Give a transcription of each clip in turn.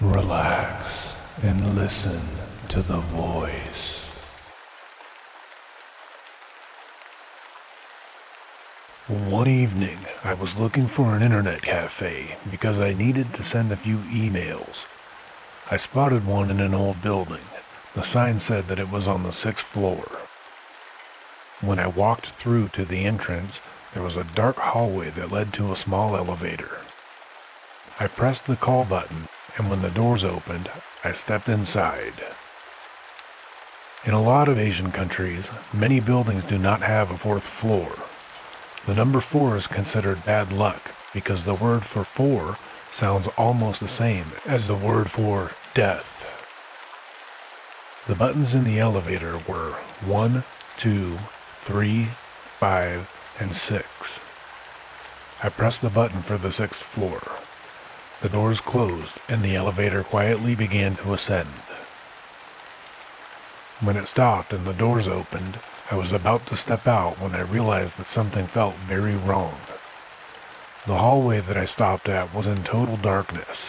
Relax and listen to the voice. One evening, I was looking for an internet cafe because I needed to send a few emails. I spotted one in an old building. The sign said that it was on the 6th floor. When I walked through to the entrance, there was a dark hallway that led to a small elevator. I pressed the call button, and when the doors opened, I stepped inside. In a lot of Asian countries, many buildings do not have a 4th floor. The number 4 is considered bad luck because the word for 4 sounds almost the same as the word for death. The buttons in the elevator were 1, 2, 3, 5, and 6. I pressed the button for the 6th floor. The doors closed, and the elevator quietly began to ascend. When it stopped and the doors opened, I was about to step out when I realized that something felt very wrong. The hallway that I stopped at was in total darkness.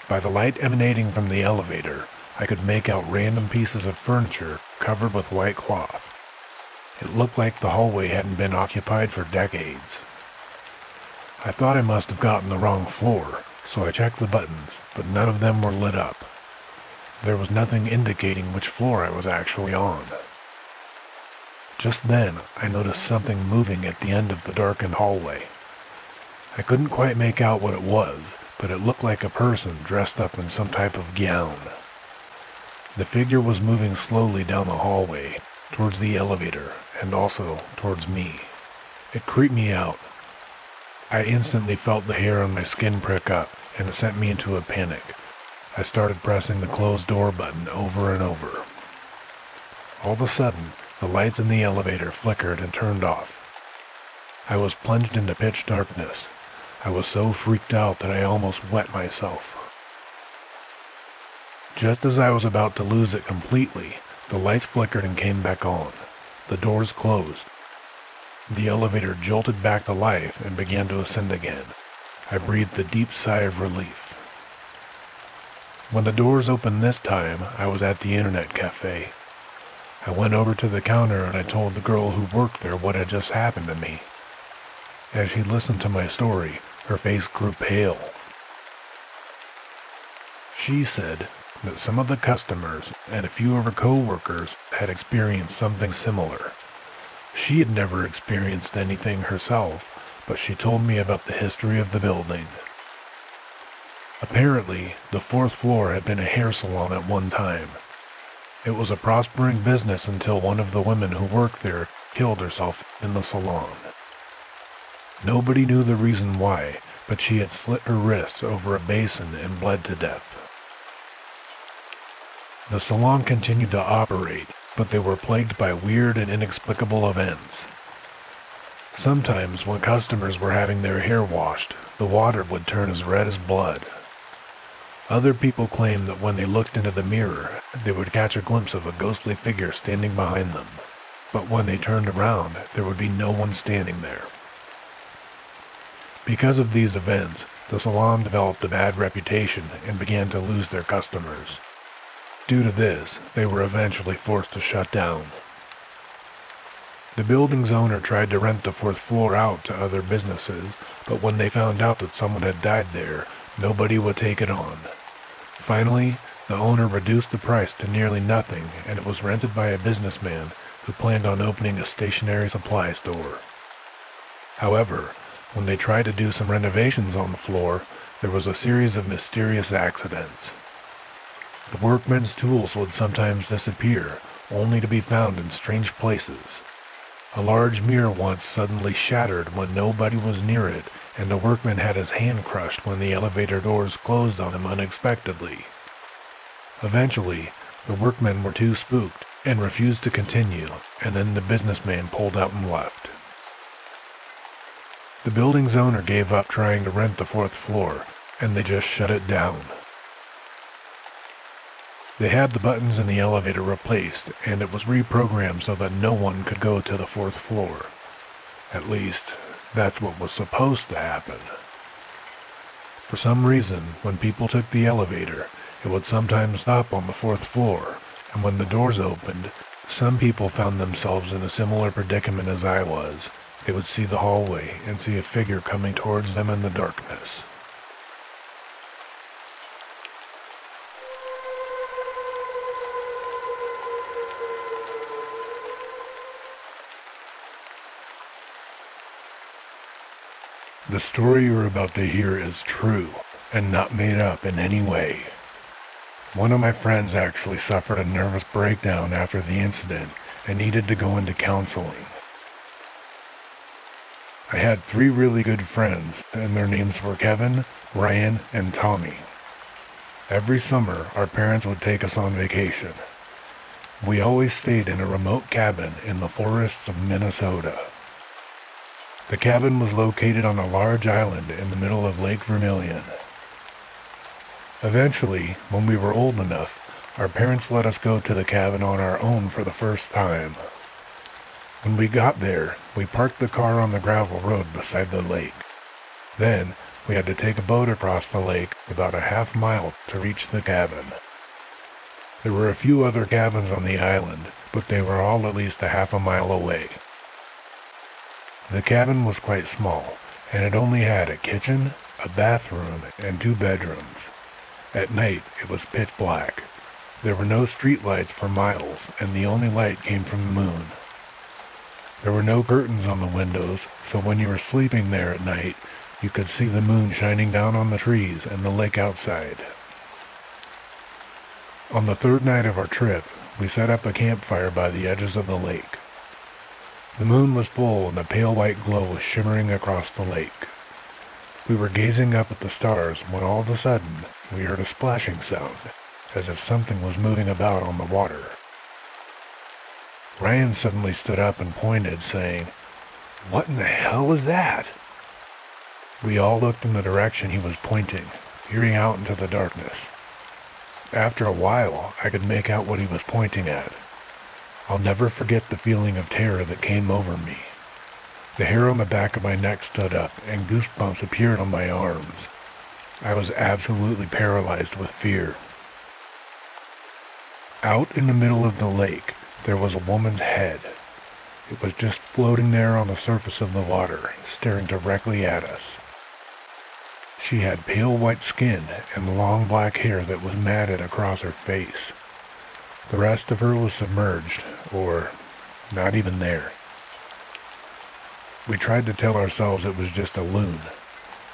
By the light emanating from the elevator, I could make out random pieces of furniture covered with white cloth. It looked like the hallway hadn't been occupied for decades. I thought I must have gotten the wrong floor, so I checked the buttons, but none of them were lit up. There was nothing indicating which floor I was actually on. Just then, I noticed something moving at the end of the darkened hallway. I couldn't quite make out what it was, but it looked like a person dressed up in some type of gown. The figure was moving slowly down the hallway, towards the elevator, and also towards me. It creeped me out. I instantly felt the hair on my skin prick up, and it sent me into a panic. I started pressing the closed door button over and over. All of a sudden, the lights in the elevator flickered and turned off. I was plunged into pitch darkness. I was so freaked out that I almost wet myself. Just as I was about to lose it completely, the lights flickered and came back on. The doors closed. The elevator jolted back to life and began to ascend again. I breathed a deep sigh of relief. When the doors opened this time, I was at the internet cafe. I went over to the counter and I told the girl who worked there what had just happened to me. As she listened to my story, her face grew pale. She said that some of the customers and a few of her co-workers had experienced something similar. She had never experienced anything herself, but she told me about the history of the building. Apparently, the 4th floor had been a hair salon at one time. It was a prospering business until one of the women who worked there killed herself in the salon. Nobody knew the reason why, but she had slit her wrists over a basin and bled to death. The salon continued to operate, but they were plagued by weird and inexplicable events. Sometimes, when customers were having their hair washed, the water would turn as red as blood. Other people claimed that when they looked into the mirror, they would catch a glimpse of a ghostly figure standing behind them. But when they turned around, there would be no one standing there. Because of these events, the salon developed a bad reputation and began to lose their customers. Due to this, they were eventually forced to shut down. The building's owner tried to rent the 4th floor out to other businesses, but when they found out that someone had died there, nobody would take it on. Finally, the owner reduced the price to nearly nothing, and it was rented by a businessman who planned on opening a stationery supply store. However, when they tried to do some renovations on the floor, there was a series of mysterious accidents. The workmen's tools would sometimes disappear, only to be found in strange places. A large mirror once suddenly shattered when nobody was near it, and a workman had his hand crushed when the elevator doors closed on him unexpectedly. Eventually, the workmen were too spooked and refused to continue, and then the businessman pulled out and left. The building's owner gave up trying to rent the 4th floor, and they just shut it down. They had the buttons in the elevator replaced, and it was reprogrammed so that no one could go to the 4th floor. At least, that's what was supposed to happen. For some reason, when people took the elevator, it would sometimes stop on the 4th floor, and when the doors opened, some people found themselves in a similar predicament as I was. They would see the hallway and see a figure coming towards them in the darkness. The story you're about to hear is true, and not made up in any way. One of my friends actually suffered a nervous breakdown after the incident and needed to go into counseling. I had 3 really good friends, and their names were Kevin, Ryan, and Tommy. Every summer, our parents would take us on vacation. We always stayed in a remote cabin in the forests of Minnesota. The cabin was located on a large island in the middle of Lake Vermilion. Eventually, when we were old enough, our parents let us go to the cabin on our own for the first time. When we got there, we parked the car on the gravel road beside the lake. Then, we had to take a boat across the lake about a half mile to reach the cabin. There were a few other cabins on the island, but they were all at least a half a mile away. The cabin was quite small, and it only had a kitchen, a bathroom, and 2 bedrooms. At night, it was pitch black. There were no street lights for miles, and the only light came from the moon. There were no curtains on the windows, so when you were sleeping there at night, you could see the moon shining down on the trees and the lake outside. On the 3rd night of our trip, we set up a campfire by the edges of the lake. The moon was full and a pale white glow was shimmering across the lake. We were gazing up at the stars when all of a sudden we heard a splashing sound, as if something was moving about on the water. Ryan suddenly stood up and pointed, saying, "What in the hell was that?" We all looked in the direction he was pointing, peering out into the darkness. After a while, I could make out what he was pointing at. I'll never forget the feeling of terror that came over me. The hair on the back of my neck stood up, and goosebumps appeared on my arms. I was absolutely paralyzed with fear. Out in the middle of the lake, there was a woman's head. It was just floating there on the surface of the water, staring directly at us. She had pale white skin and long black hair that was matted across her face. The rest of her was submerged, or not even there. We tried to tell ourselves it was just a loon.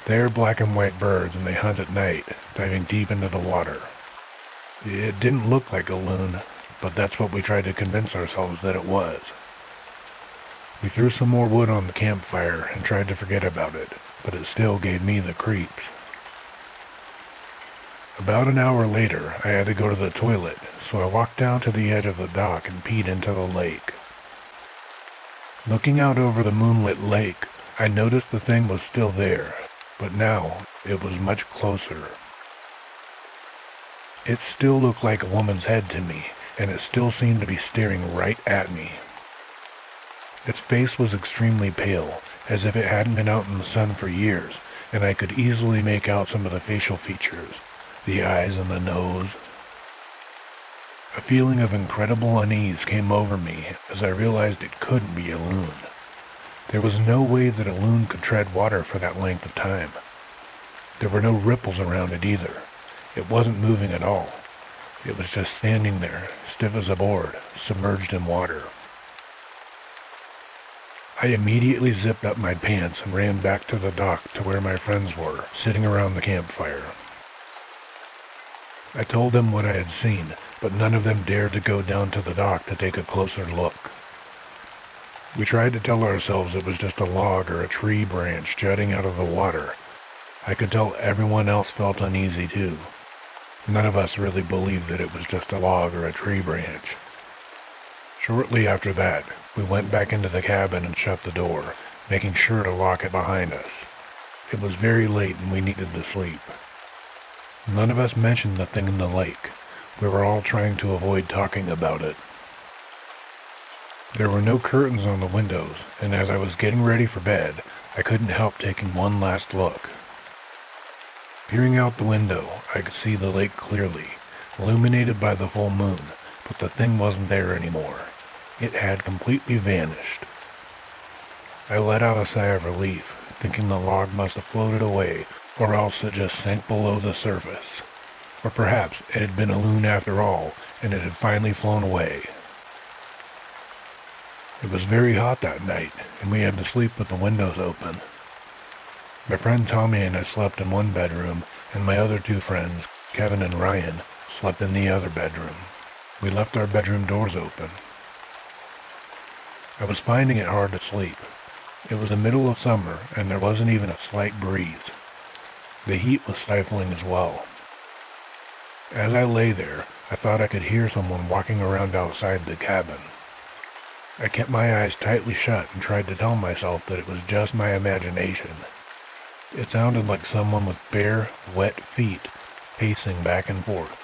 They're black and white birds and they hunt at night, diving deep into the water. It didn't look like a loon, but that's what we tried to convince ourselves that it was. We threw some more wood on the campfire and tried to forget about it, but it still gave me the creeps. About an hour later, I had to go to the toilet, so I walked down to the edge of the dock and peed into the lake. Looking out over the moonlit lake, I noticed the thing was still there, but now it was much closer. It still looked like a woman's head to me, and it still seemed to be staring right at me. Its face was extremely pale, as if it hadn't been out in the sun for years, and I could easily make out some of the facial features. The eyes and the nose. A feeling of incredible unease came over me as I realized it couldn't be a loon. There was no way that a loon could tread water for that length of time. There were no ripples around it either. It wasn't moving at all. It was just standing there, stiff as a board, submerged in water. I immediately zipped up my pants and ran back to the dock to where my friends were, sitting around the campfire. I told them what I had seen, but none of them dared to go down to the dock to take a closer look. We tried to tell ourselves it was just a log or a tree branch jutting out of the water. I could tell everyone else felt uneasy too. None of us really believed that it was just a log or a tree branch. Shortly after that, we went back into the cabin and shut the door, making sure to lock it behind us. It was very late and we needed to sleep. None of us mentioned the thing in the lake. We were all trying to avoid talking about it. There were no curtains on the windows, and as I was getting ready for bed, I couldn't help taking one last look. Peering out the window, I could see the lake clearly, illuminated by the full moon, but the thing wasn't there anymore. It had completely vanished. I let out a sigh of relief, thinking the log must have floated away, or else it just sank below the surface. Or perhaps it had been a loon after all, and it had finally flown away. It was very hot that night, and we had to sleep with the windows open. My friend Tommy and I slept in one bedroom, and my other two friends, Kevin and Ryan, slept in the other bedroom. We left our bedroom doors open. I was finding it hard to sleep. It was the middle of summer, and there wasn't even a slight breeze. The heat was stifling as well. As I lay there, I thought I could hear someone walking around outside the cabin. I kept my eyes tightly shut and tried to tell myself that it was just my imagination. It sounded like someone with bare, wet feet pacing back and forth.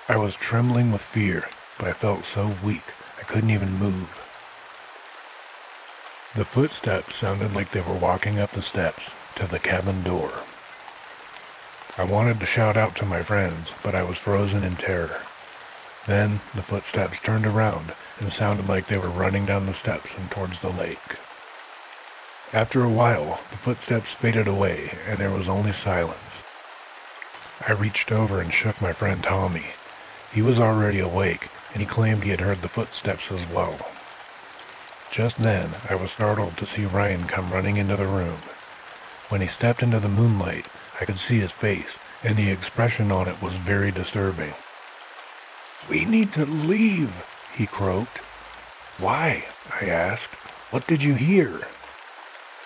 I was trembling with fear, but I felt so weak I couldn't even move. The footsteps sounded like they were walking up the steps to the cabin door. I wanted to shout out to my friends, but I was frozen in terror. Then the footsteps turned around and sounded like they were running down the steps and towards the lake. After a while, the footsteps faded away and there was only silence. I reached over and shook my friend Tommy. He was already awake, and he claimed he had heard the footsteps as well. Just then, I was startled to see Ryan come running into the room. When he stepped into the moonlight, I could see his face, and the expression on it was very disturbing. "We need to leave," he croaked. "Why?" I asked. "What did you hear?"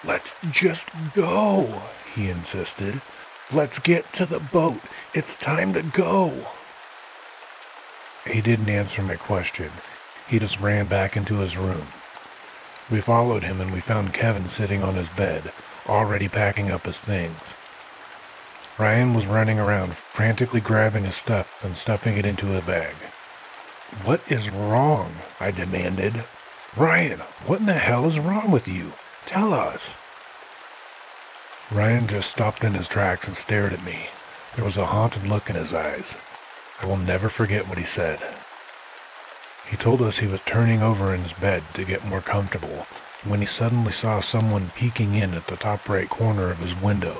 "Let's just go," he insisted. "Let's get to the boat. It's time to go." He didn't answer my question. He just ran back into his room. We followed him and we found Kevin sitting on his bed, already packing up his things. Ryan was running around, frantically grabbing his stuff and stuffing it into a bag. "What is wrong?" I demanded. "Ryan, what in the hell is wrong with you? Tell us." Ryan just stopped in his tracks and stared at me. There was a haunted look in his eyes. I will never forget what he said. He told us he was turning over in his bed to get more comfortable when he suddenly saw someone peeking in at the top right corner of his window.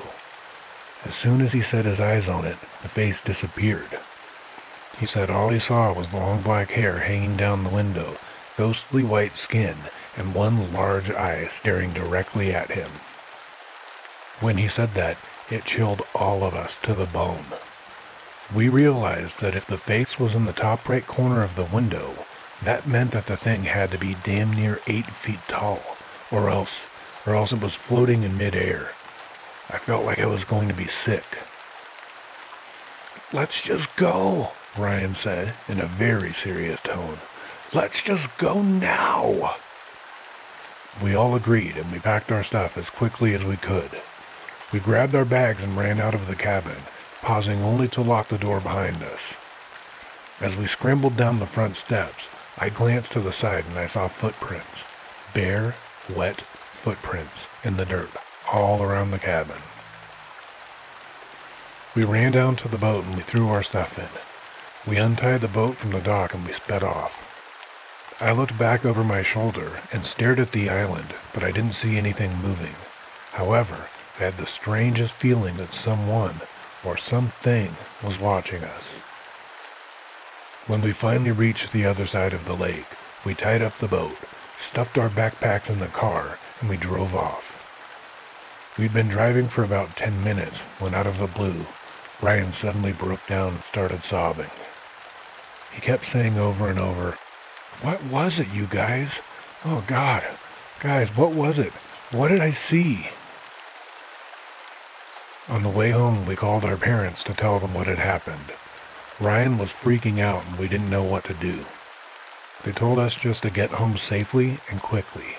As soon as he set his eyes on it, the face disappeared. He said all he saw was long black hair hanging down the window, ghostly white skin, and one large eye staring directly at him. When he said that, it chilled all of us to the bone. We realized that if the face was in the top right corner of the window, that meant that the thing had to be damn near 8 feet tall, or else it was floating in midair. I felt like I was going to be sick. "Let's just go," Ryan said in a very serious tone. "Let's just go now." We all agreed, and we packed our stuff as quickly as we could. We grabbed our bags and ran out of the cabin, pausing only to lock the door behind us. As we scrambled down the front steps, I glanced to the side and I saw footprints, bare, wet footprints in the dirt all around the cabin. We ran down to the boat and we threw our stuff in. We untied the boat from the dock and we sped off. I looked back over my shoulder and stared at the island, but I didn't see anything moving. However, I had the strangest feeling that someone or something was watching us. When we finally reached the other side of the lake, we tied up the boat, stuffed our backpacks in the car, and we drove off. We'd been driving for about 10 minutes when out of the blue, Ryan suddenly broke down and started sobbing. He kept saying over and over, "What was it, you guys? Oh God, guys, what was it? What did I see?" On the way home, we called our parents to tell them what had happened. Ryan was freaking out and we didn't know what to do. They told us just to get home safely and quickly.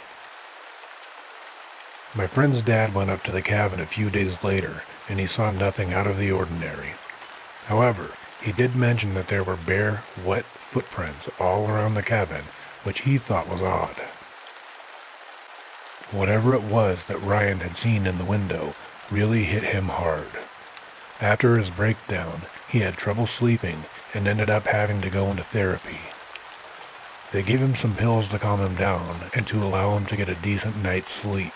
My friend's dad went up to the cabin a few days later and he saw nothing out of the ordinary. However, he did mention that there were bare, wet footprints all around the cabin, which he thought was odd. Whatever it was that Ryan had seen in the window really hit him hard. After his breakdown, he had trouble sleeping and ended up having to go into therapy. They gave him some pills to calm him down and to allow him to get a decent night's sleep.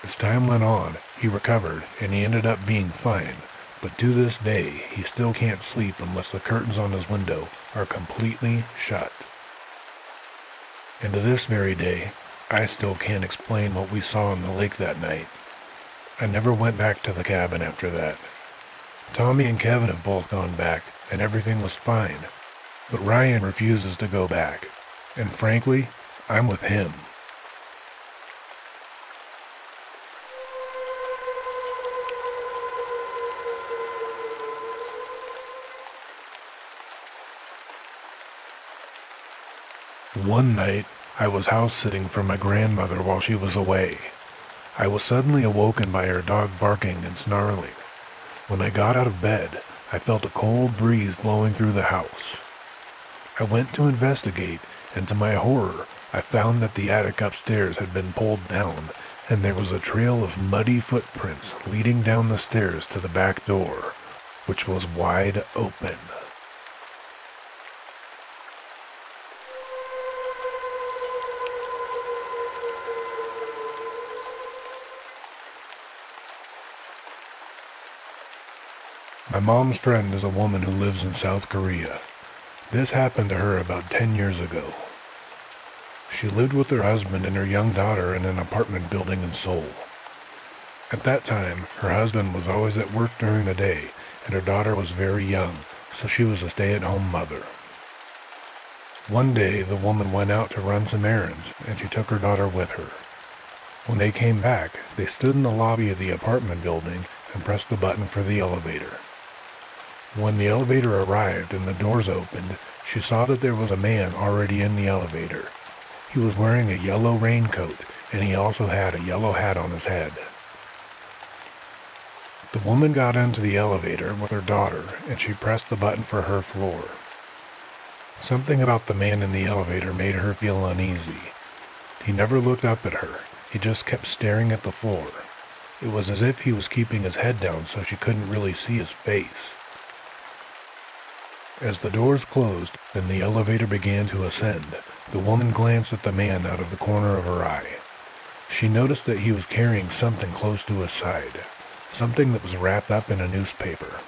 As time went on, he recovered and he ended up being fine, but to this day, he still can't sleep unless the curtains on his window are completely shut. And to this very day, I still can't explain what we saw in the lake that night. I never went back to the cabin after that. Tommy and Kevin have both gone back, and everything was fine. But Ryan refuses to go back. And frankly, I'm with him. One night, I was house-sitting for my grandmother while she was away. I was suddenly awoken by her dog barking and snarling. When I got out of bed, I felt a cold breeze blowing through the house. I went to investigate, and to my horror, I found that the attic upstairs had been pulled down, and there was a trail of muddy footprints leading down the stairs to the back door, which was wide open. My mom's friend is a woman who lives in South Korea. This happened to her about 10 years ago. She lived with her husband and her young daughter in an apartment building in Seoul. At that time, her husband was always at work during the day, and her daughter was very young, so she was a stay-at-home mother. One day, the woman went out to run some errands, and she took her daughter with her. When they came back, they stood in the lobby of the apartment building and pressed the button for the elevator. When the elevator arrived and the doors opened, she saw that there was a man already in the elevator. He was wearing a yellow raincoat, and he also had a yellow hat on his head. The woman got into the elevator with her daughter, and she pressed the button for her floor. Something about the man in the elevator made her feel uneasy. He never looked up at her. He just kept staring at the floor. It was as if he was keeping his head down so she couldn't really see his face. As the doors closed and the elevator began to ascend, the woman glanced at the man out of the corner of her eye. She noticed that he was carrying something close to his side, something that was wrapped up in a newspaper.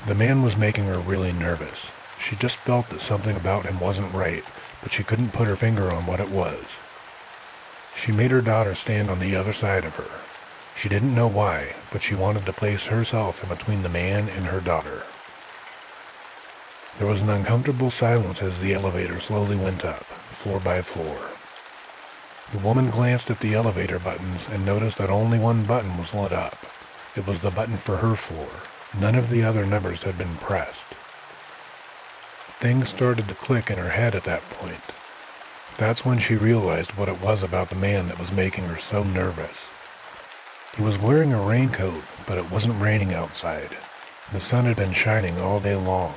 The man was making her really nervous. She just felt that something about him wasn't right, but she couldn't put her finger on what it was. She made her daughter stand on the other side of her. She didn't know why, but she wanted to place herself in between the man and her daughter. There was an uncomfortable silence as the elevator slowly went up, floor by floor. The woman glanced at the elevator buttons and noticed that only one button was lit up. It was the button for her floor. None of the other numbers had been pressed. Things started to click in her head at that point. That's when she realized what it was about the man that was making her so nervous. He was wearing a raincoat, but it wasn't raining outside. The sun had been shining all day long.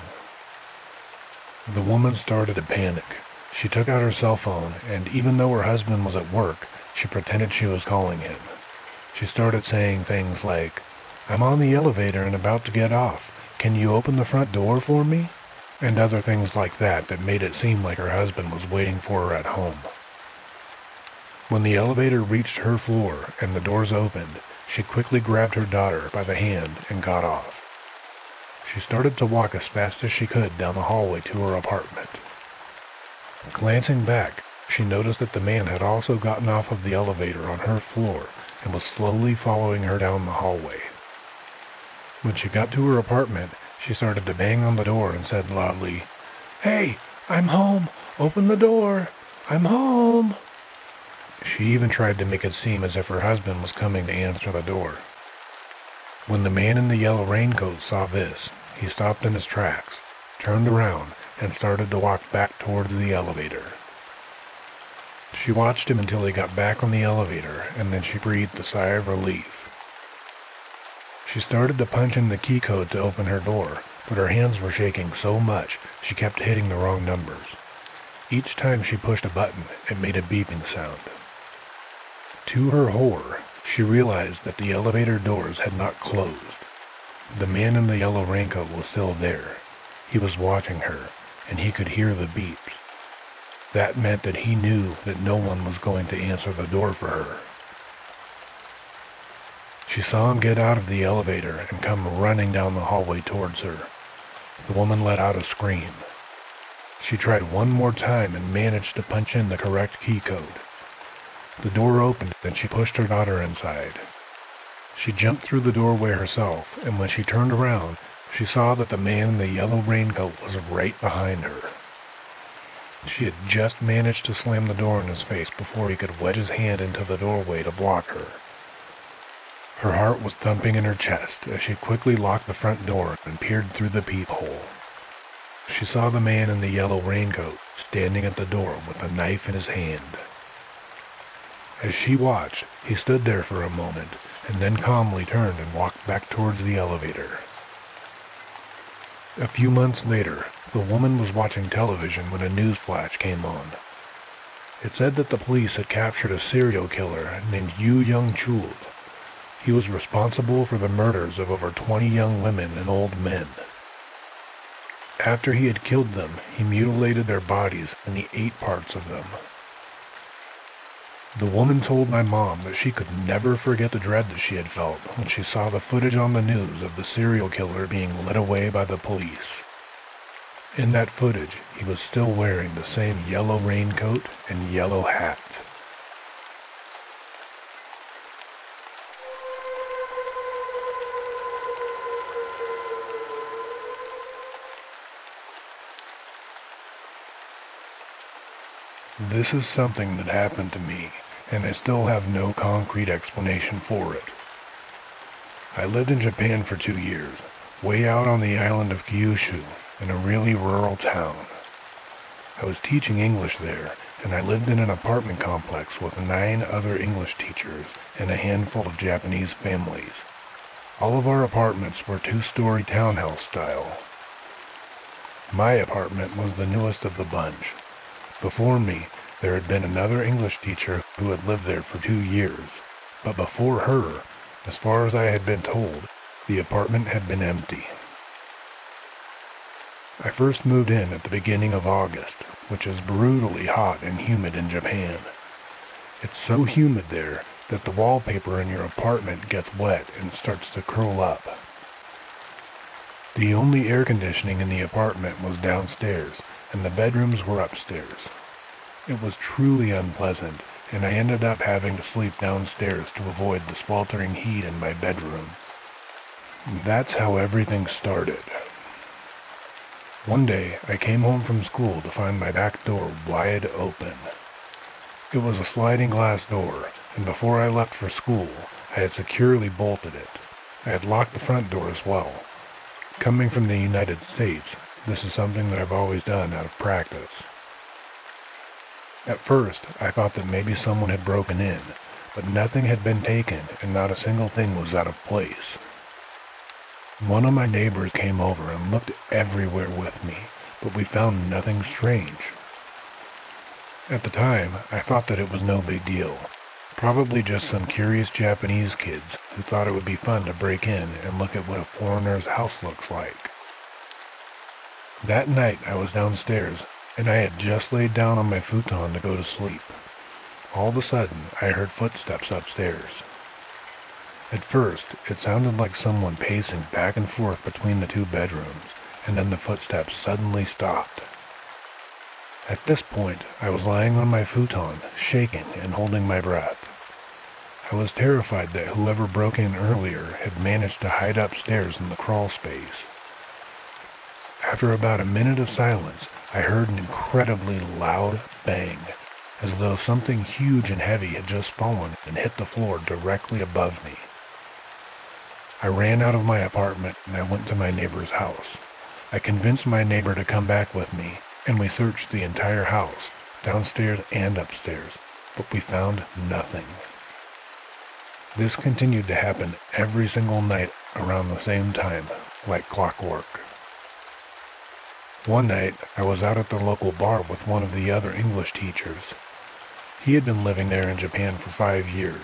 The woman started to panic. She took out her cell phone, and even though her husband was at work, she pretended she was calling him. She started saying things like, "I'm on the elevator and about to get off. Can you open the front door for me?" And other things like that made it seem like her husband was waiting for her at home. When the elevator reached her floor and the doors opened, she quickly grabbed her daughter by the hand and got off. She started to walk as fast as she could down the hallway to her apartment. Glancing back, she noticed that the man had also gotten off of the elevator on her floor and was slowly following her down the hallway. When she got to her apartment, she started to bang on the door and said loudly, "Hey, I'm home! Open the door! I'm home!" She even tried to make it seem as if her husband was coming to answer the door. When the man in the yellow raincoat saw this, he stopped in his tracks, turned around, and started to walk back towards the elevator. She watched him until he got back on the elevator, and then she breathed a sigh of relief. She started to punch in the key code to open her door, but her hands were shaking so much she kept hitting the wrong numbers. Each time she pushed a button, it made a beeping sound. To her horror, she realized that the elevator doors had not closed. The man in the yellow raincoat was still there. He was watching her, and he could hear the beeps. That meant that he knew that no one was going to answer the door for her. She saw him get out of the elevator and come running down the hallway towards her. The woman let out a scream. She tried one more time and managed to punch in the correct key code. The door opened and she pushed her daughter inside. She jumped through the doorway herself, and when she turned around, she saw that the man in the yellow raincoat was right behind her. She had just managed to slam the door in his face before he could wedge his hand into the doorway to block her. Her heart was thumping in her chest as she quickly locked the front door and peered through the peephole. She saw the man in the yellow raincoat standing at the door with a knife in his hand. As she watched, he stood there for a moment and then calmly turned and walked back towards the elevator. A few months later, the woman was watching television when a news flash came on. It said that the police had captured a serial killer named Yu Young-chul. He was responsible for the murders of over 20 young women and old men. After he had killed them, he mutilated their bodies and he ate parts of them. The woman told my mom that she could never forget the dread that she had felt when she saw the footage on the news of the serial killer being led away by the police. In that footage, he was still wearing the same yellow raincoat and yellow hat. This is something that happened to me, and I still have no concrete explanation for it. I lived in Japan for 2 years, way out on the island of Kyushu, in a really rural town. I was teaching English there, and I lived in an apartment complex with 9 other English teachers and a handful of Japanese families. All of our apartments were 2-story townhouse style. My apartment was the newest of the bunch. Before me, there had been another English teacher who had lived there for 2 years, but before her, as far as I had been told, the apartment had been empty. I first moved in at the beginning of August, which is brutally hot and humid in Japan. It's so humid there that the wallpaper in your apartment gets wet and starts to curl up. The only air conditioning in the apartment was downstairs, and the bedrooms were upstairs. It was truly unpleasant, and I ended up having to sleep downstairs to avoid the sweltering heat in my bedroom. That's how everything started. One day, I came home from school to find my back door wide open. It was a sliding glass door, and before I left for school, I had securely bolted it. I had locked the front door as well. Coming from the United States, this is something that I've always done out of practice. At first, I thought that maybe someone had broken in, but nothing had been taken and not a single thing was out of place. One of my neighbors came over and looked everywhere with me, but we found nothing strange. At the time, I thought that it was no big deal. Probably just some curious Japanese kids who thought it would be fun to break in and look at what a foreigner's house looks like. That night I was downstairs, and I had just laid down on my futon to go to sleep. All of a sudden, I heard footsteps upstairs. At first, it sounded like someone pacing back and forth between the 2 bedrooms, and then the footsteps suddenly stopped. At this point, I was lying on my futon, shaking and holding my breath. I was terrified that whoever broke in earlier had managed to hide upstairs in the crawl space. After about a minute of silence, I heard an incredibly loud bang, as though something huge and heavy had just fallen and hit the floor directly above me. I ran out of my apartment and I went to my neighbor's house. I convinced my neighbor to come back with me, and we searched the entire house, downstairs and upstairs, but we found nothing. This continued to happen every single night around the same time, like clockwork. One night, I was out at the local bar with one of the other English teachers. He had been living there in Japan for 5 years.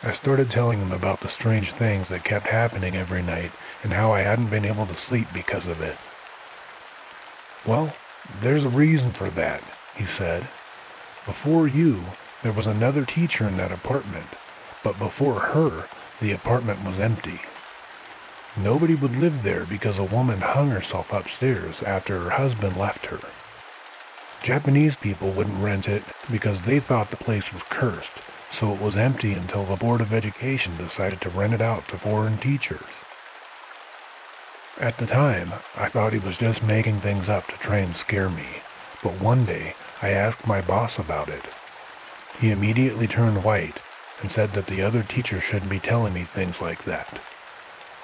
I started telling him about the strange things that kept happening every night and how I hadn't been able to sleep because of it. "Well, there's a reason for that," he said. "Before you, there was another teacher in that apartment, but before her, the apartment was empty. Nobody would live there because a woman hung herself upstairs after her husband left her. Japanese people wouldn't rent it because they thought the place was cursed, so it was empty until the Board of Education decided to rent it out to foreign teachers. At the time, I thought he was just making things up to try and scare me, but one day I asked my boss about it. He immediately turned white and said that the other teacher shouldn't be telling me things like that.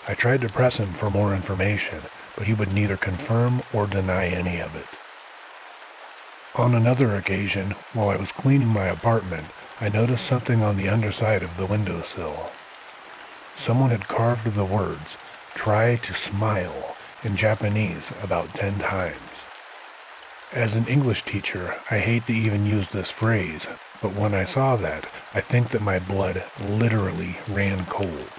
I tried to press him for more information, but he would neither confirm or deny any of it. On another occasion, while I was cleaning my apartment, I noticed something on the underside of the windowsill. Someone had carved the words, "Try to smile," in Japanese about 10 times. As an English teacher, I hate to even use this phrase, but when I saw that, I think that my blood literally ran cold.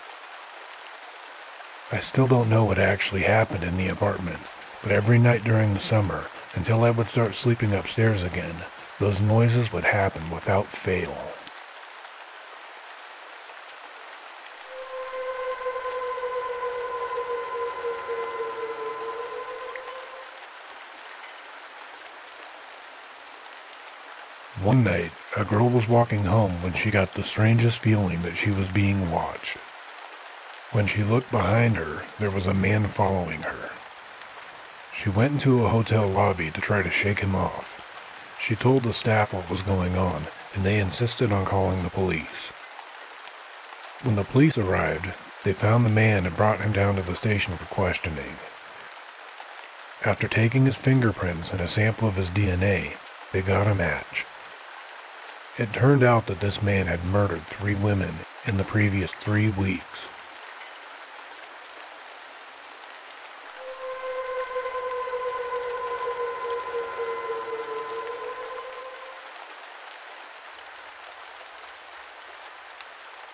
I still don't know what actually happened in the apartment, but every night during the summer, until I would start sleeping upstairs again, those noises would happen without fail. One night, a girl was walking home when she got the strangest feeling that she was being watched. When she looked behind her, there was a man following her. She went into a hotel lobby to try to shake him off. She told the staff what was going on, and they insisted on calling the police. When the police arrived, they found the man and brought him down to the station for questioning. After taking his fingerprints and a sample of his DNA, they got a match. It turned out that this man had murdered 3 women in the previous 3 weeks.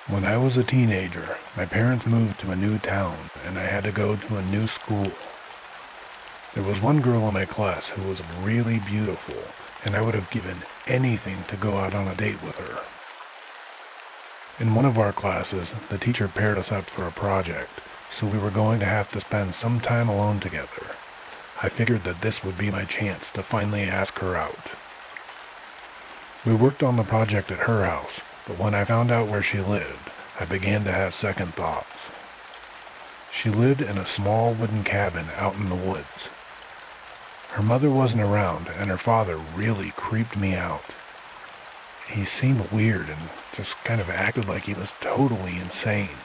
When I was a teenager, my parents moved to a new town, and I had to go to a new school. There was one girl in my class who was really beautiful, and I would have given anything to go out on a date with her. In one of our classes, the teacher paired us up for a project, so we were going to have to spend some time alone together. I figured that this would be my chance to finally ask her out. We worked on the project at her house, but when I found out where she lived, I began to have second thoughts. She lived in a small wooden cabin out in the woods. Her mother wasn't around, and her father really creeped me out. He seemed weird and just kind of acted like he was totally insane.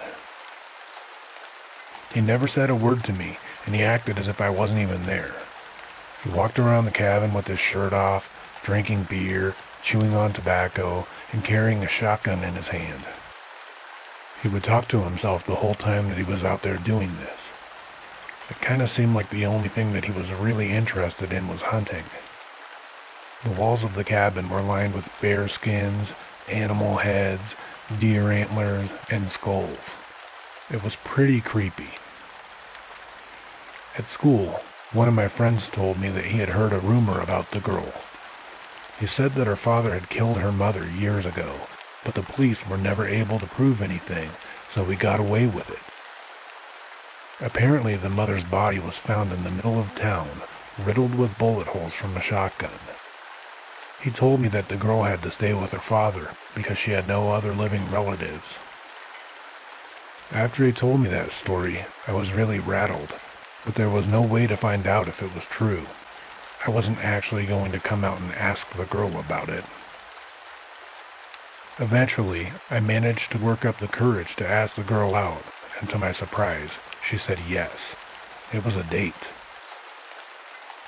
He never said a word to me, and he acted as if I wasn't even there. He walked around the cabin with his shirt off, drinking beer, chewing on tobacco, and carrying a shotgun in his hand. He would talk to himself the whole time that he was out there doing this. It kind of seemed like the only thing that he was really interested in was hunting. The walls of the cabin were lined with bear skins, animal heads, deer antlers, and skulls. It was pretty creepy. At school, one of my friends told me that he had heard a rumor about the girl. He said that her father had killed her mother years ago, but the police were never able to prove anything, so he got away with it. Apparently, the mother's body was found in the middle of town, riddled with bullet holes from a shotgun. He told me that the girl had to stay with her father because she had no other living relatives. After he told me that story, I was really rattled, but there was no way to find out if it was true. I wasn't actually going to come out and ask the girl about it. Eventually, I managed to work up the courage to ask the girl out, and to my surprise, she said yes. It was a date.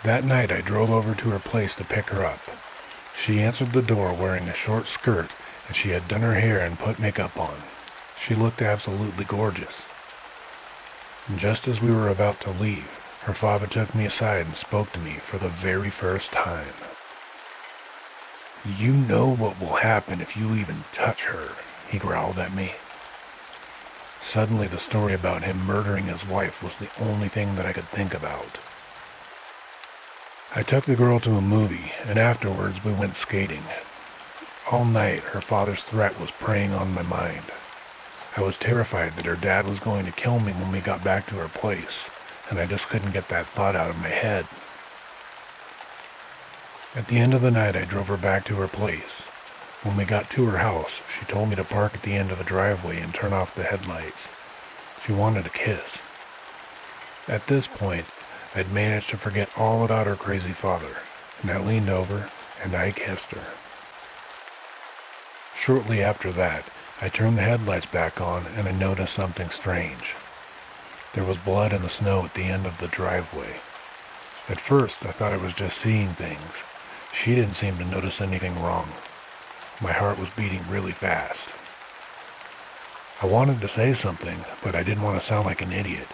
That night I drove over to her place to pick her up. She answered the door wearing a short skirt, and she had done her hair and put makeup on. She looked absolutely gorgeous. Just as we were about to leave, her father took me aside and spoke to me for the very first time. "You know what will happen if you even touch her," he growled at me. Suddenly the story about him murdering his wife was the only thing that I could think about. I took the girl to a movie, and afterwards we went skating. All night her father's threat was preying on my mind. I was terrified that her dad was going to kill me when we got back to her place, and I just couldn't get that thought out of my head. At the end of the night I drove her back to her place. When we got to her house, she told me to park at the end of the driveway and turn off the headlights. She wanted a kiss. At this point, I'd managed to forget all about her crazy father, and I leaned over and I kissed her. Shortly after that, I turned the headlights back on and I noticed something strange. There was blood in the snow at the end of the driveway. At first, I thought I was just seeing things. She didn't seem to notice anything wrong. My heart was beating really fast. I wanted to say something, but I didn't want to sound like an idiot.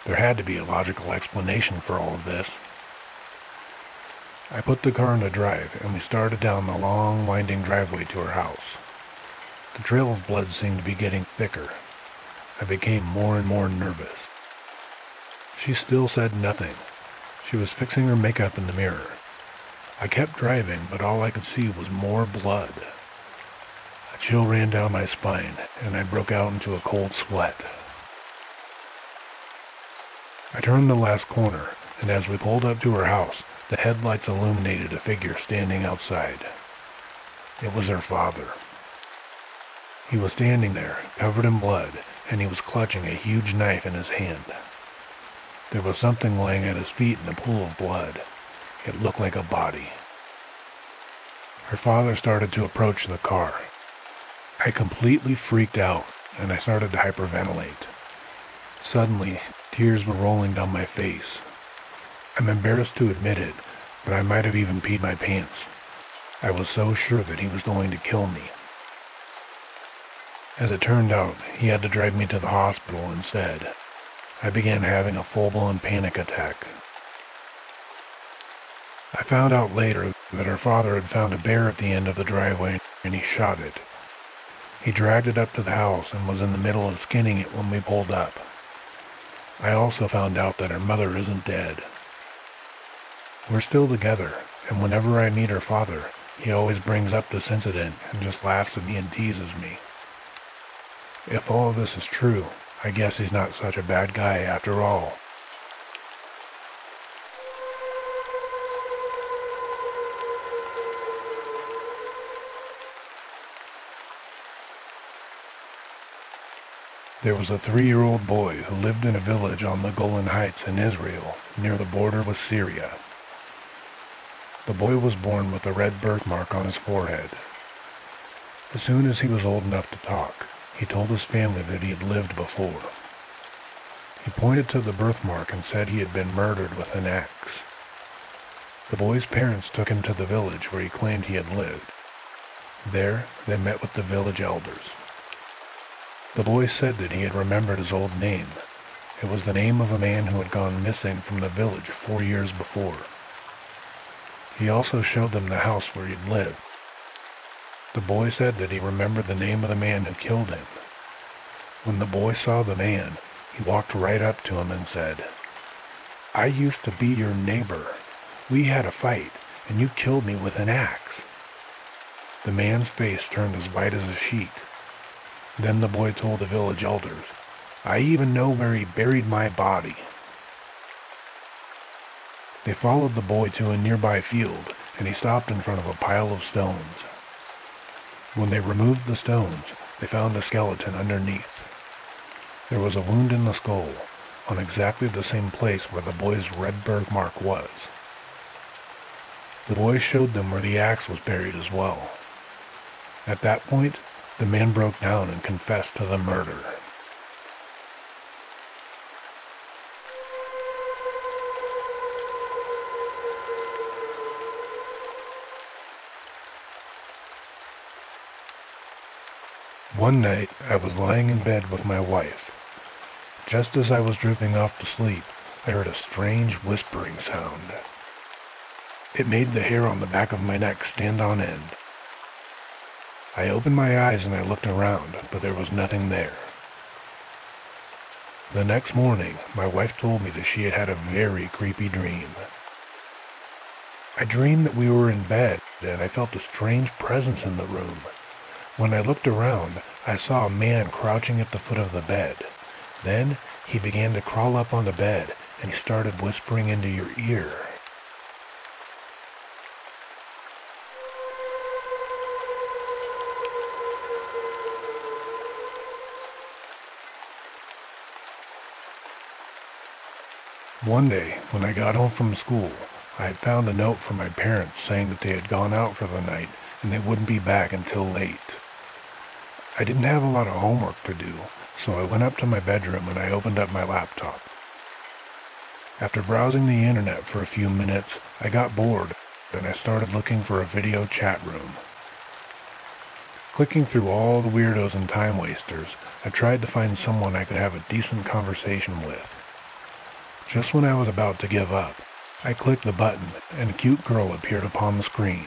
There had to be a logical explanation for all of this. I put the car into drive, and we started down the long, winding driveway to her house. The trail of blood seemed to be getting thicker. I became more and more nervous. She still said nothing. She was fixing her makeup in the mirror. I kept driving, but all I could see was more blood. A chill ran down my spine, and I broke out into a cold sweat. I turned the last corner, and as we pulled up to her house, the headlights illuminated a figure standing outside. It was her father. He was standing there, covered in blood, and he was clutching a huge knife in his hand. There was something lying at his feet in a pool of blood. It looked like a body. Her father started to approach the car. I completely freaked out, and I started to hyperventilate. Suddenly, tears were rolling down my face. I'm embarrassed to admit it, but I might have even peed my pants. I was so sure that he was going to kill me. As it turned out, he had to drive me to the hospital instead. I began having a full-blown panic attack. I found out later that her father had found a bear at the end of the driveway and he shot it. He dragged it up to the house and was in the middle of skinning it when we pulled up. I also found out that her mother isn't dead. We're still together, and whenever I meet her father, he always brings up this incident and just laughs at me and teases me. If all of this is true, I guess he's not such a bad guy after all. There was a 3-year-old boy who lived in a village on the Golan Heights in Israel, near the border with Syria. The boy was born with a red birthmark on his forehead. As soon as he was old enough to talk, he told his family that he had lived before. He pointed to the birthmark and said he had been murdered with an axe. The boy's parents took him to the village where he claimed he had lived. There, they met with the village elders. The boy said that he had remembered his old name. It was the name of a man who had gone missing from the village 4 years before. He also showed them the house where he'd lived. The boy said that he remembered the name of the man who killed him. When the boy saw the man, he walked right up to him and said, "I used to be your neighbor. We had a fight, and you killed me with an axe." The man's face turned as white as a sheet. Then the boy told the village elders, "I even know where he buried my body." They followed the boy to a nearby field, and he stopped in front of a pile of stones. When they removed the stones, they found a skeleton underneath. There was a wound in the skull, on exactly the same place where the boy's red birthmark was. The boy showed them where the axe was buried as well. At that point, the man broke down and confessed to the murder. One night, I was lying in bed with my wife. Just as I was drifting off to sleep, I heard a strange whispering sound. It made the hair on the back of my neck stand on end. I opened my eyes and I looked around, but there was nothing there. The next morning, my wife told me that she had had a very creepy dream. I dreamed that we were in bed, and I felt a strange presence in the room. When I looked around, I saw a man crouching at the foot of the bed. Then, he began to crawl up on the bed, and he started whispering into your ear. One day, when I got home from school, I had found a note from my parents saying that they had gone out for the night and they wouldn't be back until late. I didn't have a lot of homework to do, so I went up to my bedroom and I opened up my laptop. After browsing the internet for a few minutes, I got bored and I started looking for a video chat room. Clicking through all the weirdos and time wasters, I tried to find someone I could have a decent conversation with. Just when I was about to give up, I clicked the button and a cute girl appeared upon the screen.